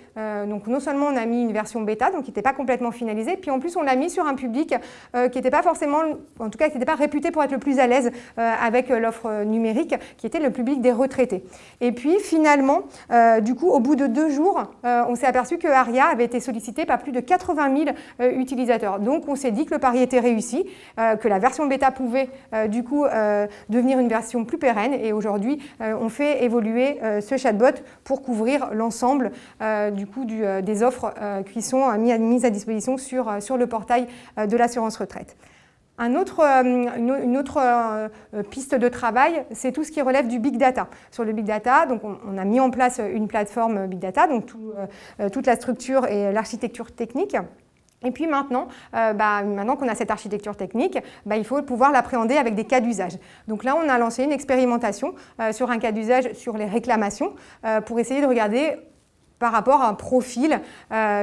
Donc non seulement on a mis une version bêta, donc qui n'était pas complètement finalisée, puis en plus on l'a mis sur un public qui n'était pas forcément, en tout cas qui n'était pas réputé pour être le plus à l'aise avec l'offre numérique, qui était le public des retraités. Et puis finalement, du coup, au bout de 2 jours, on s'est aperçu que ARIA avait été sollicité par plus de 80 000 utilisateurs. Donc on s'est dit que le pari était réussi, que la version bêta pouvait du coup devenir une version plus pérenne, et aujourd'hui on fait évoluer ce chatbot pour couvrir l'ensemble du coup des offres qui sont mises à disposition sur le portail de l'assurance retraite. Une autre piste de travail, c'est tout ce qui relève du big data. Sur le big data, donc on a mis en place une plateforme big data, donc toute la structure et l'architecture technique. Et puis maintenant qu'on a cette architecture technique, il faut pouvoir l'appréhender avec des cas d'usage. Donc là, on a lancé une expérimentation sur un cas d'usage sur les réclamations pour essayer de regarder par rapport à un profil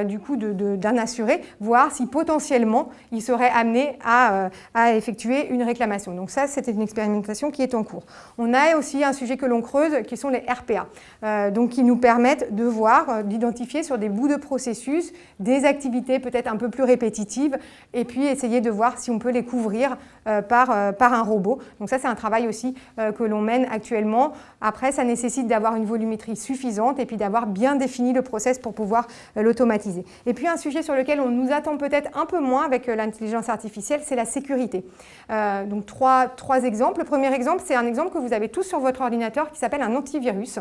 du coup d'un assuré, voir si potentiellement il serait amené à effectuer une réclamation. Donc ça, c'était une expérimentation qui est en cours. On a aussi un sujet que l'on creuse qui sont les RPA, donc qui nous permettent de voir, d'identifier sur des bouts de processus des activités peut-être un peu plus répétitives et puis essayer de voir si on peut les couvrir par un robot. Donc ça, c'est un travail aussi que l'on mène actuellement. Après, ça nécessite d'avoir une volumétrie suffisante et puis d'avoir bien défini le process pour pouvoir l'automatiser. Et puis un sujet sur lequel on nous attend peut-être un peu moins avec l'intelligence artificielle, c'est la sécurité. Donc trois exemples. Le premier exemple, c'est un exemple que vous avez tous sur votre ordinateur qui s'appelle un antivirus.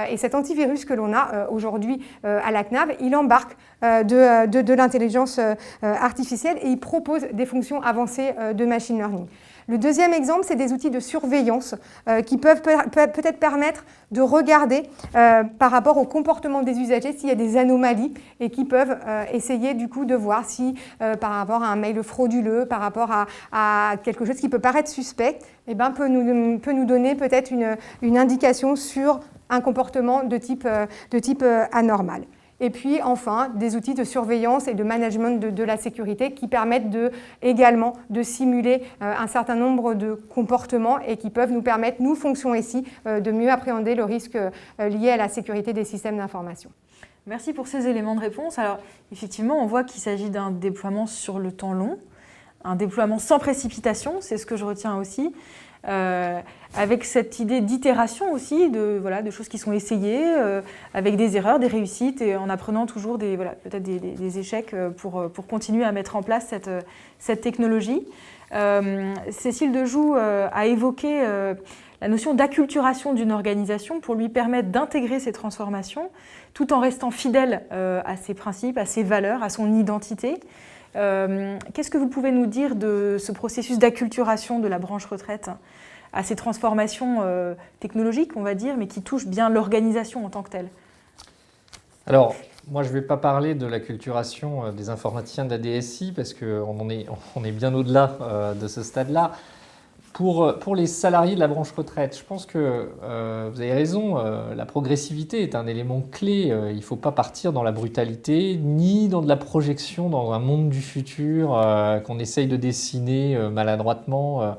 Et cet antivirus que l'on a aujourd'hui à la CNAV, il embarque de l'intelligence artificielle et il propose des fonctions avancées de machine learning. Le deuxième exemple, c'est des outils de surveillance qui peuvent peut-être permettre de regarder par rapport au comportement des usagers s'il y a des anomalies et qui peuvent essayer du coup de voir si par rapport à un mail frauduleux, par rapport à quelque chose qui peut paraître suspect, eh ben, peut nous donner peut-être une indication sur un comportement de type anormal. Et puis enfin, des outils de surveillance et de management de la sécurité qui permettent également de simuler un certain nombre de comportements et qui peuvent nous permettre, nous, fonctions ici, de mieux appréhender le risque lié à la sécurité des systèmes d'information. Merci pour ces éléments de réponse. Alors, effectivement, on voit qu'il s'agit d'un déploiement sur le temps long, un déploiement sans précipitation, c'est ce que je retiens aussi. Avec cette idée d'itération aussi, de choses qui sont essayées, avec des erreurs, des réussites, et en apprenant toujours peut-être des échecs pour continuer à mettre en place cette technologie. Cécile Dejoux a évoqué la notion d'acculturation d'une organisation pour lui permettre d'intégrer ces transformations tout en restant fidèle à ses principes, à ses valeurs, à son identité. Qu'est-ce que vous pouvez nous dire de ce processus d'acculturation de la branche retraite à ces transformations technologiques, on va dire, mais qui touchent bien l'organisation en tant que telle? Alors, moi, je ne vais pas parler de l'acculturation des informaticiens de la DSI parce qu'on est bien au-delà de ce stade-là. Pour les salariés de la branche retraite, je pense que vous avez raison, la progressivité est un élément clé. Il ne faut pas partir dans la brutalité, ni dans de la projection dans un monde du futur qu'on essaye de dessiner maladroitement.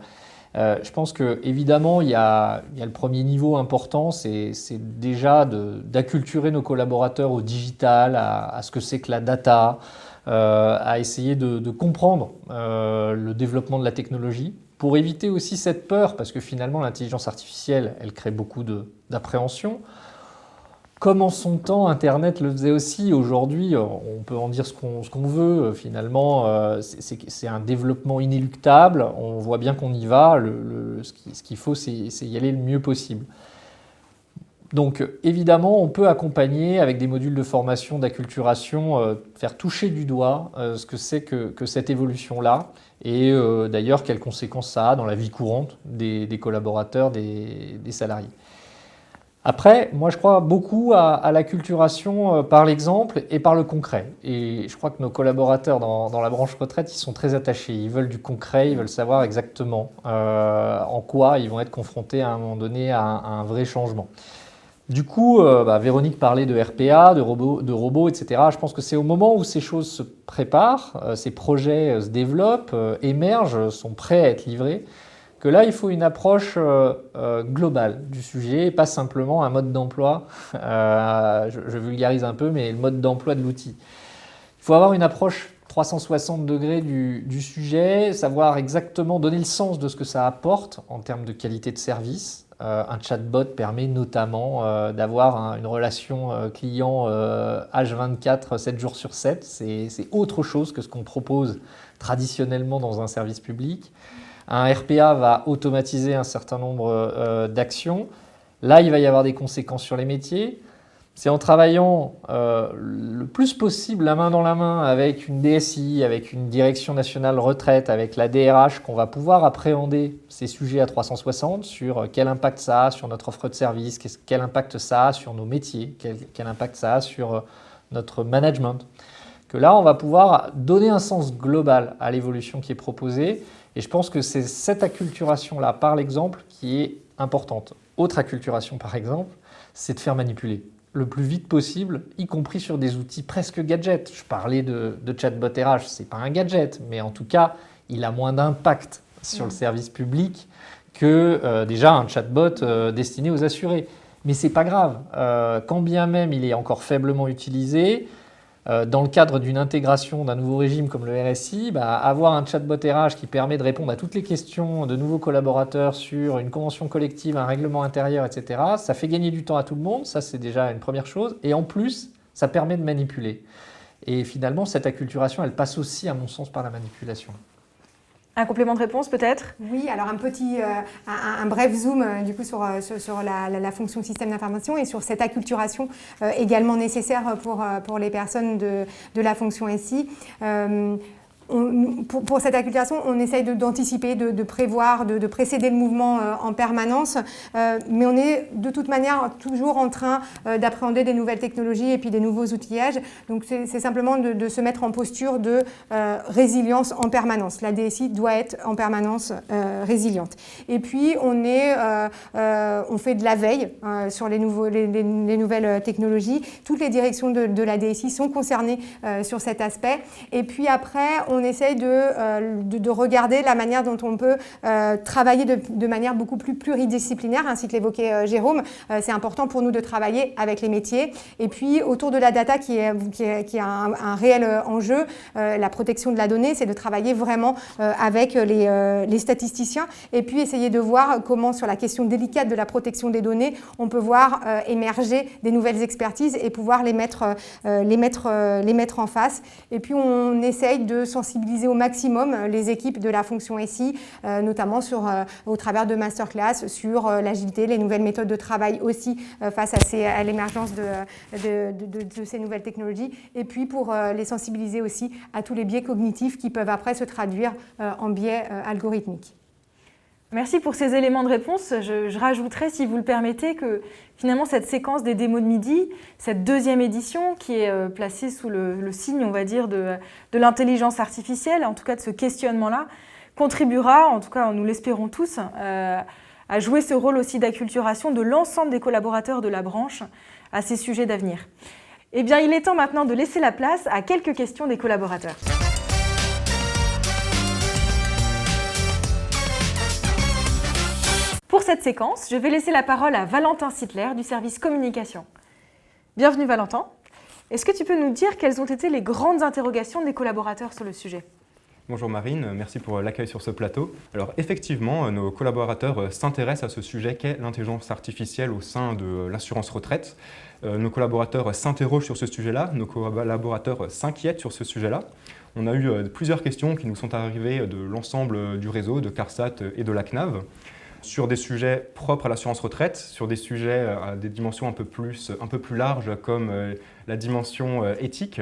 Je pense qu'évidemment, il y a le premier niveau important, c'est déjà d'acculturer nos collaborateurs au digital, à ce que c'est que la data, à essayer de comprendre le développement de la technologie, pour éviter aussi cette peur, parce que finalement l'intelligence artificielle, elle crée beaucoup d'appréhension. Comme en son temps, Internet le faisait aussi. Aujourd'hui, on peut en dire ce qu'on veut. Finalement, c'est un développement inéluctable. On voit bien qu'on y va. Ce qu'il faut, c'est y aller le mieux possible. Donc, évidemment, on peut accompagner avec des modules de formation, d'acculturation, faire toucher du doigt ce que c'est que cette évolution-là. Et d'ailleurs, quelles conséquences ça a dans la vie courante des collaborateurs, des salariés. Après, moi je crois beaucoup à l'acculturation par l'exemple et par le concret. Et je crois que nos collaborateurs dans la branche retraite, ils sont très attachés. Ils veulent du concret, ils veulent savoir exactement en quoi ils vont être confrontés à un moment donné à un vrai changement. Du coup, Véronique parlait de RPA, de robots, etc. Je pense que c'est au moment où ces choses se préparent, ces projets se développent, émergent, sont prêts à être livrés, que là, il faut une approche globale du sujet, pas simplement un mode d'emploi. Je vulgarise un peu, mais le mode d'emploi de l'outil. Il faut avoir une approche 360 degrés du sujet, savoir exactement donner le sens de ce que ça apporte en termes de qualité de service. Un chatbot permet notamment d'avoir une relation client H24, 7 jours sur 7. C'est autre chose que ce qu'on propose traditionnellement dans un service public. Un RPA va automatiser un certain nombre d'actions. Là, il va y avoir des conséquences sur les métiers. C'est en travaillant le plus possible la main dans la main avec une DSI, avec une direction nationale retraite, avec la DRH qu'on va pouvoir appréhender ces sujets à 360 sur quel impact ça a sur notre offre de service, quel impact ça a sur nos métiers, quel impact ça a sur notre management. Que là, on va pouvoir donner un sens global à l'évolution qui est proposée. Et je pense que c'est cette acculturation-là, par l'exemple, qui est importante. Autre acculturation, par exemple, c'est de faire manipuler. le plus vite possible, y compris sur des outils presque gadgets. Je parlais de chatbot RH, ce n'est pas un gadget, mais en tout cas, il a moins d'impact sur le service public que déjà un chatbot destiné aux assurés. Mais ce n'est pas grave, quand bien même il est encore faiblement utilisé, dans le cadre d'une intégration d'un nouveau régime comme le RSI, avoir un chatbot RH qui permet de répondre à toutes les questions de nouveaux collaborateurs sur une convention collective, un règlement intérieur, etc., ça fait gagner du temps à tout le monde, ça c'est déjà une première chose, et en plus, ça permet de manipuler. Et finalement, cette acculturation, elle passe aussi, à mon sens, par la manipulation. Un complément de réponse peut-être ? Oui, alors un bref zoom du coup sur la fonction système d'information et sur cette acculturation également nécessaire pour les personnes de la fonction SI. Pour cette acculturation, on essaye d'anticiper, de prévoir, de précéder le mouvement en permanence, mais on est de toute manière toujours en train d'appréhender des nouvelles technologies et puis des nouveaux outillages. Donc c'est simplement de se mettre en posture de résilience en permanence. La DSI doit être en permanence résiliente. Et puis on fait de la veille sur les nouvelles technologies. Toutes les directions de la DSI sont concernées sur cet aspect. Et puis après, on essaye de regarder la manière dont on peut travailler de manière beaucoup plus pluridisciplinaire, ainsi que l'évoquait Jérôme. C'est important pour nous de travailler avec les métiers. Et puis, autour de la data qui est un réel enjeu, la protection de la donnée, c'est de travailler vraiment avec les statisticiens et puis essayer de voir comment, sur la question délicate de la protection des données, on peut voir émerger des nouvelles expertises et pouvoir les mettre en face. Et puis, on essaye de sensibiliser au maximum les équipes de la fonction SI, notamment au travers de masterclass sur l'agilité, les nouvelles méthodes de travail aussi face à l'émergence de ces nouvelles technologies, et puis pour les sensibiliser aussi à tous les biais cognitifs qui peuvent après se traduire en biais algorithmiques. Merci pour ces éléments de réponse. Je rajouterais, si vous le permettez, que finalement cette séquence des démos de midi, cette deuxième édition qui est placée sous le signe, on va dire, de l'intelligence artificielle, en tout cas de ce questionnement-là, contribuera, en tout cas nous l'espérons tous, à jouer ce rôle aussi d'acculturation de l'ensemble des collaborateurs de la branche à ces sujets d'avenir. Eh bien, il est temps maintenant de laisser la place à quelques questions des collaborateurs. Pour cette séquence, je vais laisser la parole à Valentin Sittler du service communication. Bienvenue Valentin. Est-ce que tu peux nous dire quelles ont été les grandes interrogations des collaborateurs sur le sujet ? Bonjour Marine, merci pour l'accueil sur ce plateau. Alors effectivement, nos collaborateurs s'intéressent à ce sujet qu'est l'intelligence artificielle au sein de l'assurance retraite. Nos collaborateurs s'interrogent sur ce sujet-là, nos collaborateurs s'inquiètent sur ce sujet-là. On a eu plusieurs questions qui nous sont arrivées de l'ensemble du réseau, de CARSAT et de la CNAV, sur des sujets propres à l'assurance retraite, sur des sujets à des dimensions un peu plus larges comme la dimension éthique.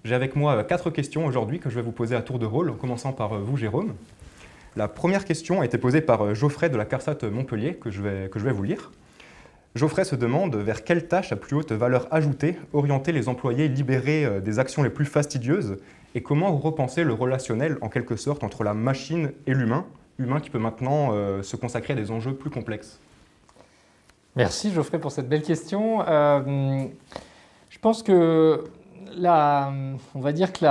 J'ai avec moi 4 questions aujourd'hui que je vais vous poser à tour de rôle, en commençant par vous Jérôme. La première question a été posée par Geoffrey de la CARSAT Montpellier, que je vais vous lire. Geoffrey se demande vers quelle tâche à plus haute valeur ajoutée orienter les employés libérés des actions les plus fastidieuses et comment repenser le relationnel en quelque sorte entre la machine et l'humain qui peut maintenant se consacrer à des enjeux plus complexes. Merci Geoffrey pour cette belle question. Je pense que on va dire que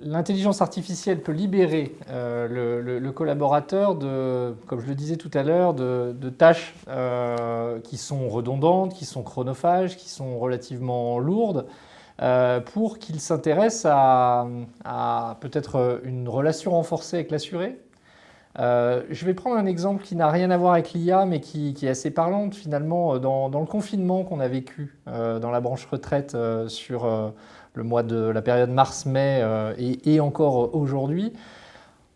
l'intelligence artificielle peut libérer le collaborateur comme je le disais tout à l'heure, de tâches qui sont redondantes, qui sont chronophages, qui sont relativement lourdes, pour qu'il s'intéresse à peut-être une relation renforcée avec l'assuré. Je vais prendre un exemple qui n'a rien à voir avec l'IA, mais qui est assez parlante finalement. Dans le confinement qu'on a vécu dans la branche retraite sur la période mars-mai et encore aujourd'hui,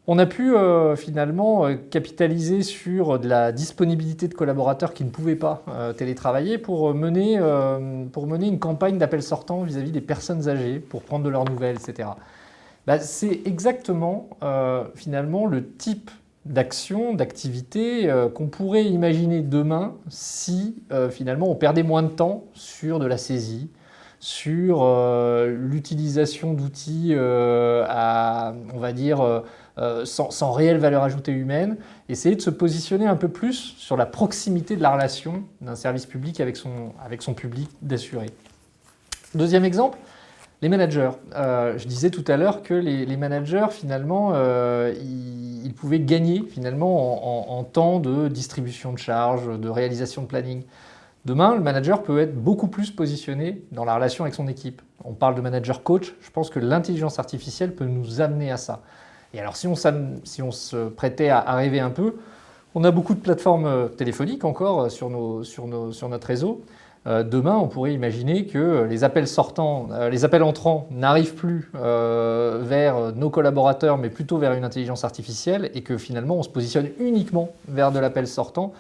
on a pu finalement capitaliser sur de la disponibilité de collaborateurs qui ne pouvaient pas télétravailler pour mener une campagne d'appel sortant vis-à-vis des personnes âgées, pour prendre de leurs nouvelles, etc. C'est exactement finalement le type d'action, d'activité qu'on pourrait imaginer demain si finalement on perdait moins de temps sur de la saisie, sur l'utilisation d'outils on va dire, sans réelle valeur ajoutée humaine, essayer de se positionner un peu plus sur la proximité de la relation d'un service public avec son public d'assurés. Deuxième exemple, les managers. Je disais tout à l'heure que les managers, finalement, ils pouvaient gagner finalement en temps de distribution de charges, de réalisation de planning. Demain, le manager peut être beaucoup plus positionné dans la relation avec son équipe. On parle de manager coach, je pense que l'intelligence artificielle peut nous amener à ça. Et alors si on se prêtait à rêver un peu, on a beaucoup de plateformes téléphoniques encore sur notre réseau. Demain, on pourrait imaginer que les appels entrants n'arrivent plus vers nos collaborateurs, mais plutôt vers une intelligence artificielle, et que finalement, on se positionne uniquement vers de l'appel sortant,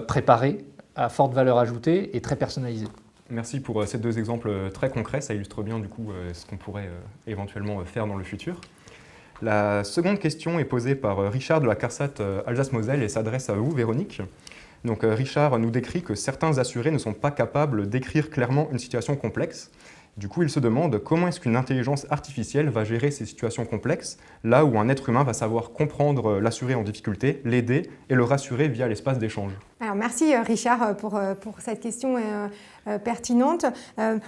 préparé, à forte valeur ajoutée et très personnalisé. Merci pour ces deux exemples très concrets, ça illustre bien du coup ce qu'on pourrait éventuellement faire dans le futur. La seconde question est posée par Richard de la CARSAT Alsace-Moselle et s'adresse à vous, Véronique. Donc Richard nous décrit que certains assurés ne sont pas capables d'écrire clairement une situation complexe. Du coup, il se demande comment est-ce qu'une intelligence artificielle va gérer ces situations complexes, là où un être humain va savoir comprendre l'assuré en difficulté, l'aider et le rassurer via l'espace d'échange. Alors merci Richard pour cette question pertinente.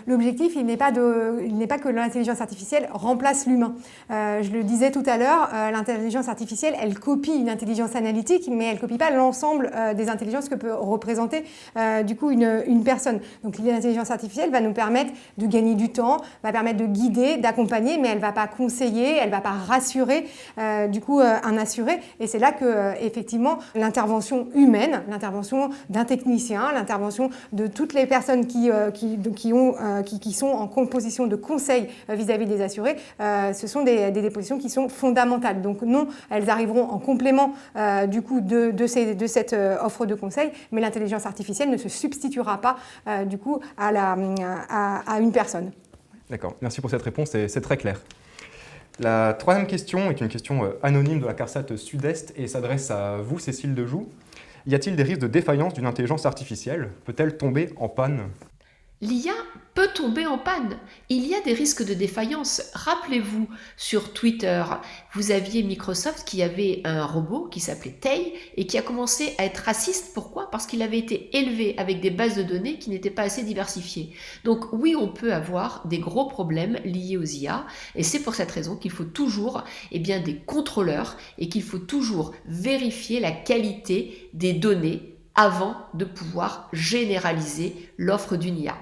L'objectif, il n'est pas que l'intelligence artificielle remplace l'humain. Je le disais tout à l'heure, l'intelligence artificielle, elle copie une intelligence analytique, mais elle ne copie pas l'ensemble des intelligences que peut représenter du coup une personne. Donc l'intelligence artificielle va nous permettre de gagner du temps, va permettre de guider, d'accompagner, mais elle ne va pas conseiller, elle ne va pas rassurer du coup un assuré. Et c'est là que effectivement l'intervention humaine, l'intervention d'un technicien, l'intervention de toutes les personnes qui sont en composition de conseil vis-à-vis des assurés, ce sont des positions qui sont fondamentales. Donc non, elles arriveront en complément du coup de cette offre de conseil, mais l'intelligence artificielle ne se substituera pas du coup à une personne. D'accord, merci pour cette réponse, c'est très clair. La troisième question est une question anonyme de la CARSAT Sud-Est et s'adresse à vous, Cécile Dejoux. Y a-t-il des risques de défaillance d'une intelligence artificielle? Peut-elle tomber en panne? L'IA peut tomber en panne. Il y a des risques de défaillance. Rappelez-vous, sur Twitter, vous aviez Microsoft qui avait un robot qui s'appelait Tay et qui a commencé à être raciste. Pourquoi? Parce qu'il avait été élevé avec des bases de données qui n'étaient pas assez diversifiées. Donc oui, on peut avoir des gros problèmes liés aux IA et c'est pour cette raison qu'il faut toujours des contrôleurs et qu'il faut toujours vérifier la qualité des données avant de pouvoir généraliser l'offre d'une IA.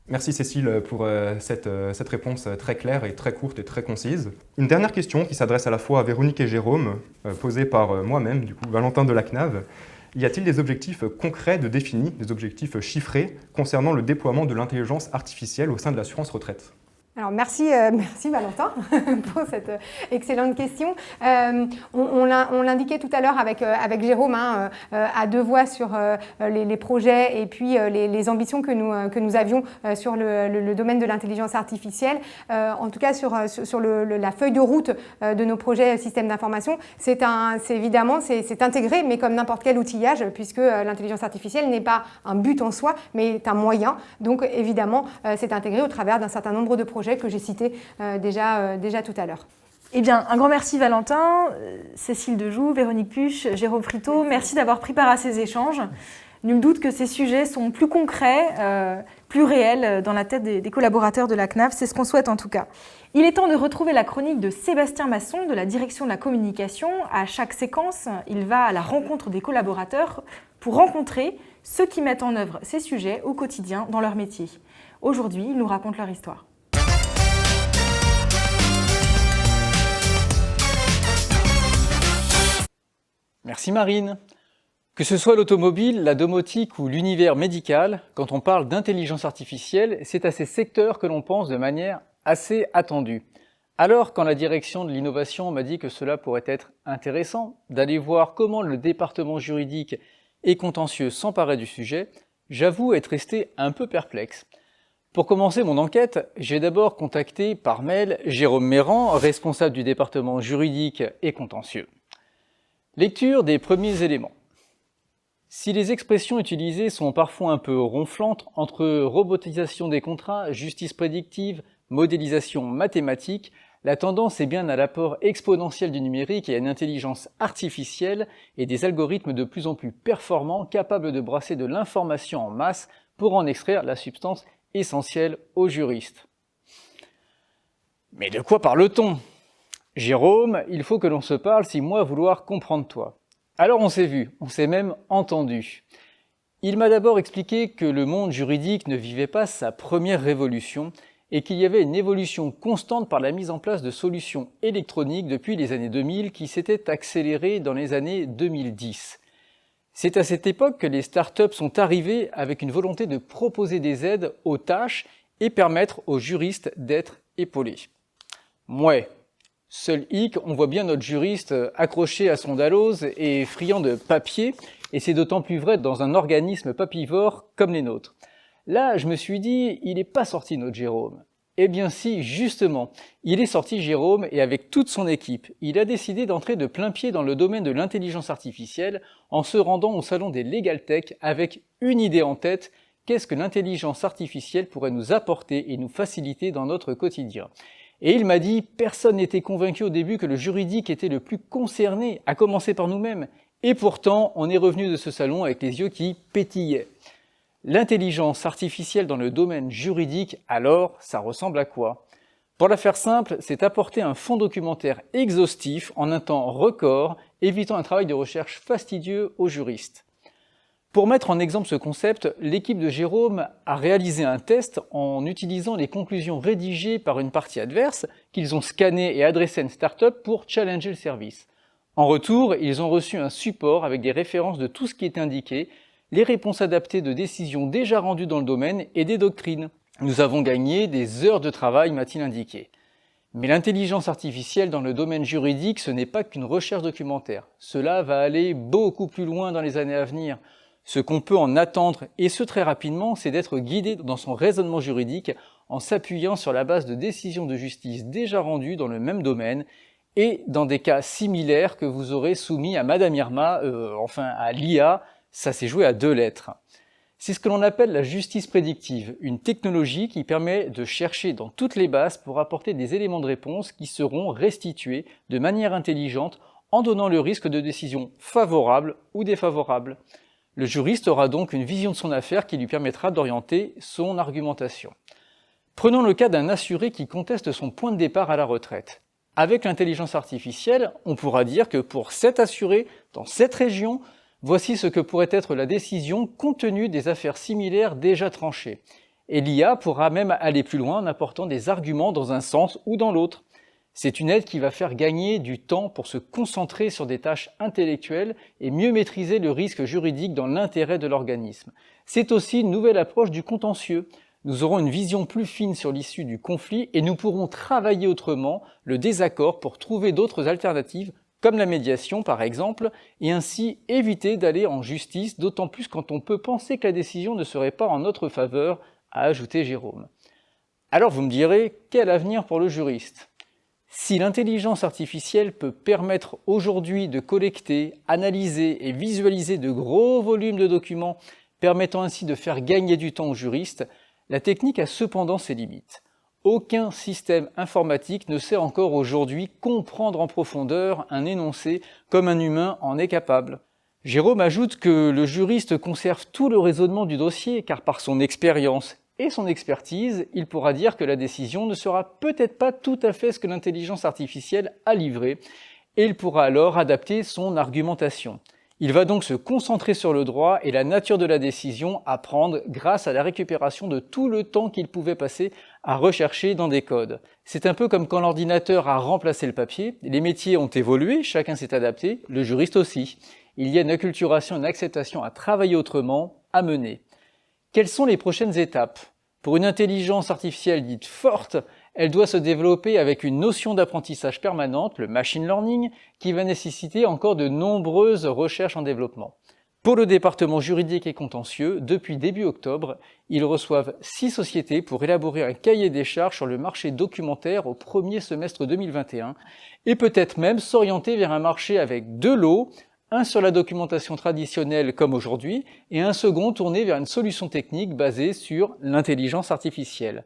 Merci Cécile pour cette réponse très claire et très courte et très concise. Une dernière question qui s'adresse à la fois à Véronique et Jérôme, posée par moi-même, du coup Valentin de la CNAV. Y a-t-il des objectifs concrets de définis, des objectifs chiffrés concernant le déploiement de l'intelligence artificielle au sein de l'assurance retraite? Alors merci Valentin pour cette excellente question. On l'indiquait tout à l'heure avec Jérôme à deux voix sur les projets et puis les ambitions que nous avions sur le domaine de l'intelligence artificielle. En tout cas sur la feuille de route de nos projets systèmes d'information, c'est intégré, mais comme n'importe quel outillage, puisque l'intelligence artificielle n'est pas un but en soi, mais est un moyen. Donc évidemment, c'est intégré au travers d'un certain nombre de projets que j'ai cités déjà tout à l'heure. Eh bien, un grand merci Valentin, Cécile Dejoux, Véronique Puch, Jérôme Friteau. Merci d'avoir pris part à ces échanges. Nul doute que ces sujets sont plus concrets, plus réels dans la tête des collaborateurs de la CNAV. C'est ce qu'on souhaite en tout cas. Il est temps de retrouver la chronique de Sébastien Masson de la direction de la communication. À chaque séquence, il va à la rencontre des collaborateurs pour rencontrer ceux qui mettent en œuvre ces sujets au quotidien dans leur métier. Aujourd'hui, ils nous racontent leur histoire. Merci Marine. Que ce soit l'automobile, la domotique ou l'univers médical, quand on parle d'intelligence artificielle, c'est à ces secteurs que l'on pense de manière assez attendue. Alors, quand la direction de l'innovation m'a dit que cela pourrait être intéressant d'aller voir comment le département juridique et contentieux s'emparait du sujet, j'avoue être resté un peu perplexe. Pour commencer mon enquête, j'ai d'abord contacté par mail Jérôme Méran, responsable du département juridique et contentieux. Lecture des premiers éléments. Si les expressions utilisées sont parfois un peu ronflantes entre robotisation des contrats, justice prédictive, modélisation mathématique, la tendance est bien à l'apport exponentiel du numérique et à une intelligence artificielle et des algorithmes de plus en plus performants capables de brasser de l'information en masse pour en extraire la substance essentielle aux juristes. Mais de quoi parle-t-on ? Jérôme, il faut que l'on se parle si moi vouloir comprendre toi. Alors on s'est vu, on s'est même entendu. Il m'a d'abord expliqué que le monde juridique ne vivait pas sa première révolution et qu'il y avait une évolution constante par la mise en place de solutions électroniques depuis les années 2000 qui s'étaient accélérées dans les années 2010. C'est à cette époque que les startups sont arrivées avec une volonté de proposer des aides aux tâches et permettre aux juristes d'être épaulés. Mouais, seul hic, on voit bien notre juriste accroché à son dalloz et friand de papier, et c'est d'autant plus vrai dans un organisme papivore comme les nôtres. Là, je me suis dit, il n'est pas sorti notre Jérôme. Eh bien si, justement, il est sorti Jérôme et avec toute son équipe, il a décidé d'entrer de plein pied dans le domaine de l'intelligence artificielle en se rendant au salon des Legal Tech avec une idée en tête, qu'est-ce que l'intelligence artificielle pourrait nous apporter et nous faciliter dans notre quotidien. Et il m'a dit, personne n'était convaincu au début que le juridique était le plus concerné, à commencer par nous-mêmes. Et pourtant, on est revenu de ce salon avec les yeux qui pétillaient. L'intelligence artificielle dans le domaine juridique, alors, ça ressemble à quoi ? Pour la faire simple, c'est apporter un fond documentaire exhaustif en un temps record, évitant un travail de recherche fastidieux aux juristes. Pour mettre en exemple ce concept, l'équipe de Jérôme a réalisé un test en utilisant les conclusions rédigées par une partie adverse qu'ils ont scannées et adressées à une startup pour challenger le service. En retour, ils ont reçu un support avec des références de tout ce qui est indiqué, les réponses adaptées de décisions déjà rendues dans le domaine et des doctrines. Nous avons gagné des heures de travail, m'a-t-il indiqué. Mais l'intelligence artificielle dans le domaine juridique, ce n'est pas qu'une recherche documentaire. Cela va aller beaucoup plus loin dans les années à venir. Ce qu'on peut en attendre, et ce très rapidement, c'est d'être guidé dans son raisonnement juridique en s'appuyant sur la base de décisions de justice déjà rendues dans le même domaine et dans des cas similaires que vous aurez soumis à Madame Irma, à l'IA. Ça s'est joué à 2 lettres. C'est ce que l'on appelle la justice prédictive, une technologie qui permet de chercher dans toutes les bases pour apporter des éléments de réponse qui seront restitués de manière intelligente en donnant le risque de décision favorable ou défavorable. Le juriste aura donc une vision de son affaire qui lui permettra d'orienter son argumentation. Prenons le cas d'un assuré qui conteste son point de départ à la retraite. Avec l'intelligence artificielle, on pourra dire que pour cet assuré, dans cette région, voici ce que pourrait être la décision compte tenu des affaires similaires déjà tranchées. Et l'IA pourra même aller plus loin en apportant des arguments dans un sens ou dans l'autre. C'est une aide qui va faire gagner du temps pour se concentrer sur des tâches intellectuelles et mieux maîtriser le risque juridique dans l'intérêt de l'organisme. C'est aussi une nouvelle approche du contentieux. Nous aurons une vision plus fine sur l'issue du conflit et nous pourrons travailler autrement le désaccord pour trouver d'autres alternatives comme la médiation par exemple, et ainsi éviter d'aller en justice, d'autant plus quand on peut penser que la décision ne serait pas en notre faveur, a ajouté Jérôme. Alors vous me direz, quel avenir pour le juriste ? Si l'intelligence artificielle peut permettre aujourd'hui de collecter, analyser et visualiser de gros volumes de documents, permettant ainsi de faire gagner du temps aux juristes, la technique a cependant ses limites. Aucun système informatique ne sait encore aujourd'hui comprendre en profondeur un énoncé comme un humain en est capable. Jérôme ajoute que le juriste conserve tout le raisonnement du dossier car par son expérience et son expertise, il pourra dire que la décision ne sera peut-être pas tout à fait ce que l'intelligence artificielle a livré et il pourra alors adapter son argumentation. Il va donc se concentrer sur le droit et la nature de la décision à prendre grâce à la récupération de tout le temps qu'il pouvait passer à rechercher dans des codes. C'est un peu comme quand l'ordinateur a remplacé le papier, les métiers ont évolué, chacun s'est adapté, le juriste aussi. Il y a une acculturation, une acceptation à travailler autrement, à mener. Quelles sont les prochaines étapes ? Pour une intelligence artificielle dite forte, elle doit se développer avec une notion d'apprentissage permanente, le machine learning, qui va nécessiter encore de nombreuses recherches en développement. Pour le département juridique et contentieux, depuis début octobre, ils reçoivent 6 sociétés pour élaborer un cahier des charges sur le marché documentaire au premier semestre 2021 et peut-être même s'orienter vers un marché avec 2 lots, un sur la documentation traditionnelle comme aujourd'hui, et un second tourné vers une solution technique basée sur l'intelligence artificielle.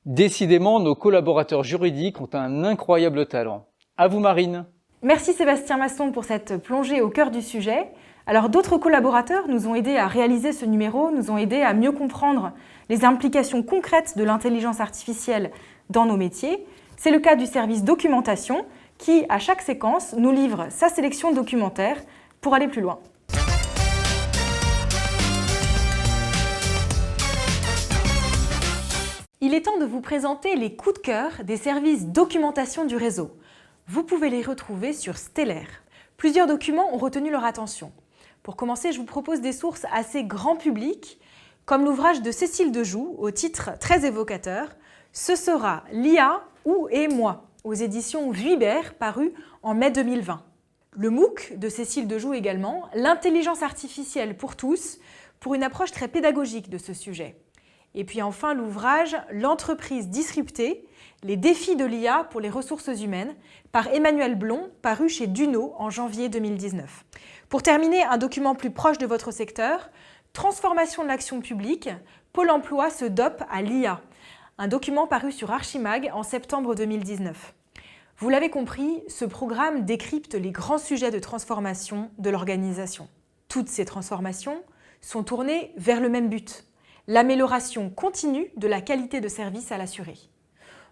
Décidément, nos collaborateurs juridiques ont un incroyable talent. À vous Marine. Merci Sébastien Masson pour cette plongée au cœur du sujet. Alors d'autres collaborateurs nous ont aidés à réaliser ce numéro, nous ont aidés à mieux comprendre les implications concrètes de l'intelligence artificielle dans nos métiers. C'est le cas du service documentation qui, à chaque séquence, nous livre sa sélection documentaire pour aller plus loin. Il est temps de vous présenter les coups de cœur des services documentation du réseau. Vous pouvez les retrouver sur Stellaire. Plusieurs documents ont retenu leur attention. Pour commencer, je vous propose des sources assez grand public, comme l'ouvrage de Cécile Dejoux, au titre très évocateur, « Ce sera l'IA ou et moi » aux éditions Vuibert, paru en mai 2020. Le MOOC de Cécile Dejoux également, « L'intelligence artificielle pour tous » pour une approche très pédagogique de ce sujet. Et puis enfin l'ouvrage « L'entreprise disruptée, les défis de l'IA pour les ressources humaines » par Emmanuel Blon, paru chez Duno en janvier 2019. Pour terminer, un document plus proche de votre secteur, « Transformation de l'action publique, Pôle emploi se dope à l'IA », un document paru sur Archimag en septembre 2019. Vous l'avez compris, ce programme décrypte les grands sujets de transformation de l'organisation. Toutes ces transformations sont tournées vers le même but, l'amélioration continue de la qualité de service à l'assuré.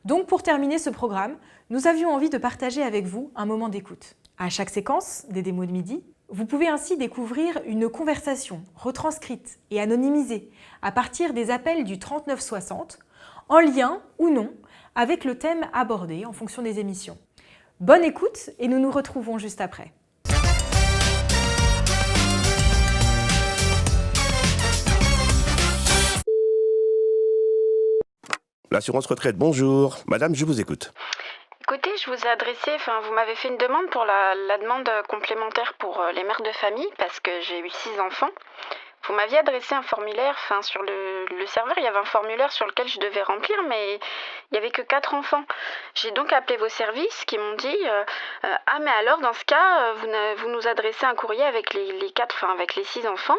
Donc pour terminer ce programme, nous avions envie de partager avec vous un moment d'écoute. À chaque séquence des démos de midi, vous pouvez ainsi découvrir une conversation retranscrite et anonymisée à partir des appels du 3960, en lien ou non avec le thème abordé en fonction des émissions. Bonne écoute et nous nous retrouvons juste après. L'assurance retraite, bonjour. Madame, je vous écoute. Écoutez, je vous ai adressé, vous m'avez fait une demande pour la demande complémentaire pour les mères de famille parce que j'ai eu 6 enfants. Vous m'aviez adressé un formulaire, sur le serveur, il y avait un formulaire sur lequel je devais remplir, mais il n'y avait que 4 enfants. J'ai donc appelé vos services qui m'ont dit ah mais alors dans ce cas, vous nous adressez un courrier avec avec les 6 enfants.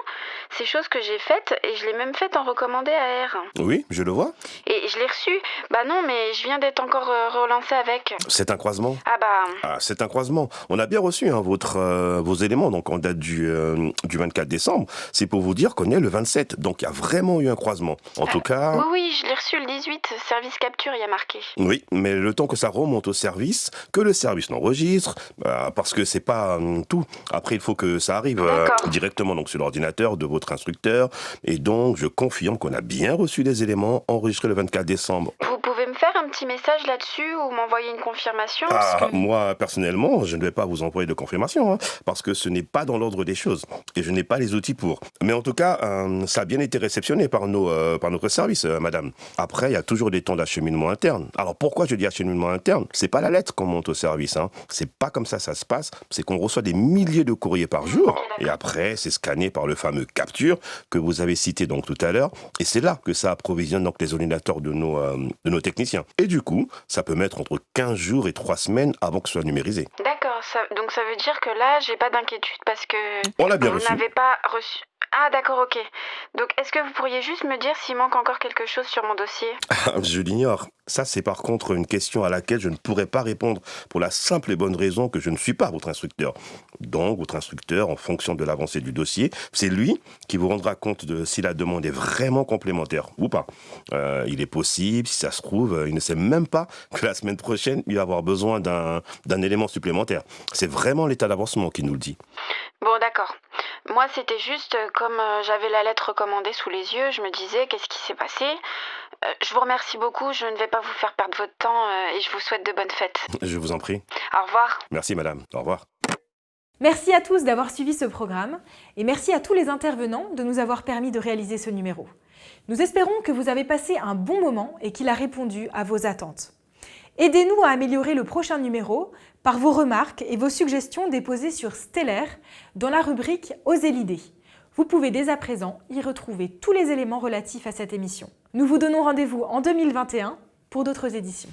C'est chose que j'ai faite et je l'ai même faite en recommandé AR. Oui, je le vois. Et je l'ai reçu. Bah non, mais je viens d'être encore relancée avec. C'est un croisement. Ah c'est un croisement. On a bien reçu vos éléments, donc en date du 24 décembre. C'est pour vous dire qu'on est le 27, donc il y a vraiment eu un croisement. En tout cas... Oui, je l'ai reçu le 18, service capture, il y a marqué. Oui, mais le temps que ça remonte au service, que le service l'enregistre, parce que c'est pas tout. Après, il faut que ça arrive directement donc sur l'ordinateur de votre instructeur, et donc je confirme qu'on a bien reçu les éléments enregistrés le 24 décembre. Vous pouvez me faire un petit message là-dessus ou m'envoyer une confirmation Moi, personnellement, je ne vais pas vous envoyer de confirmation, parce que ce n'est pas dans l'ordre des choses, et je n'ai pas les outils pour. Mais en tout cas, ça a bien été réceptionné par notre service, madame. Après, il y a toujours des temps d'acheminement interne. Alors pourquoi je dis acheminement interne ? C'est pas la lettre qu'on monte au service, C'est pas comme ça se passe. C'est qu'on reçoit des milliers de courriers par jour, et après, c'est scanné par le fameux capture que vous avez cité donc tout à l'heure, et c'est là que ça approvisionne donc les ordinateurs de nos techniciens. Et du coup, ça peut mettre entre 15 jours et 3 semaines avant que ce soit numérisé. D'accord, donc ça veut dire que là, j'ai pas d'inquiétude parce que on l'a bien reçu. Vous n'avez pas reçu. Ah d'accord, ok. Donc est-ce que vous pourriez juste me dire s'il manque encore quelque chose sur mon dossier ? Je l'ignore. Ça, c'est par contre une question à laquelle je ne pourrais pas répondre pour la simple et bonne raison que je ne suis pas votre instructeur. Donc, votre instructeur, en fonction de l'avancée du dossier, c'est lui qui vous rendra compte de si la demande est vraiment complémentaire ou pas. Il est possible, si ça se trouve, il ne sait même pas que la semaine prochaine, il va avoir besoin d'un élément supplémentaire. C'est vraiment l'état d'avancement qui nous le dit. Bon, d'accord. Moi, c'était juste, comme j'avais la lettre recommandée sous les yeux, je me disais, qu'est-ce qui s'est passé ? Je vous remercie beaucoup, je ne vais pas vous faire perdre votre temps et je vous souhaite de bonnes fêtes. Je vous en prie. Au revoir. Merci madame, au revoir. Merci à tous d'avoir suivi ce programme et merci à tous les intervenants de nous avoir permis de réaliser ce numéro. Nous espérons que vous avez passé un bon moment et qu'il a répondu à vos attentes. Aidez-nous à améliorer le prochain numéro par vos remarques et vos suggestions déposées sur Stellaire dans la rubrique « Osez l'idée ». Vous pouvez dès à présent y retrouver tous les éléments relatifs à cette émission. Nous vous donnons rendez-vous en 2021 pour d'autres éditions.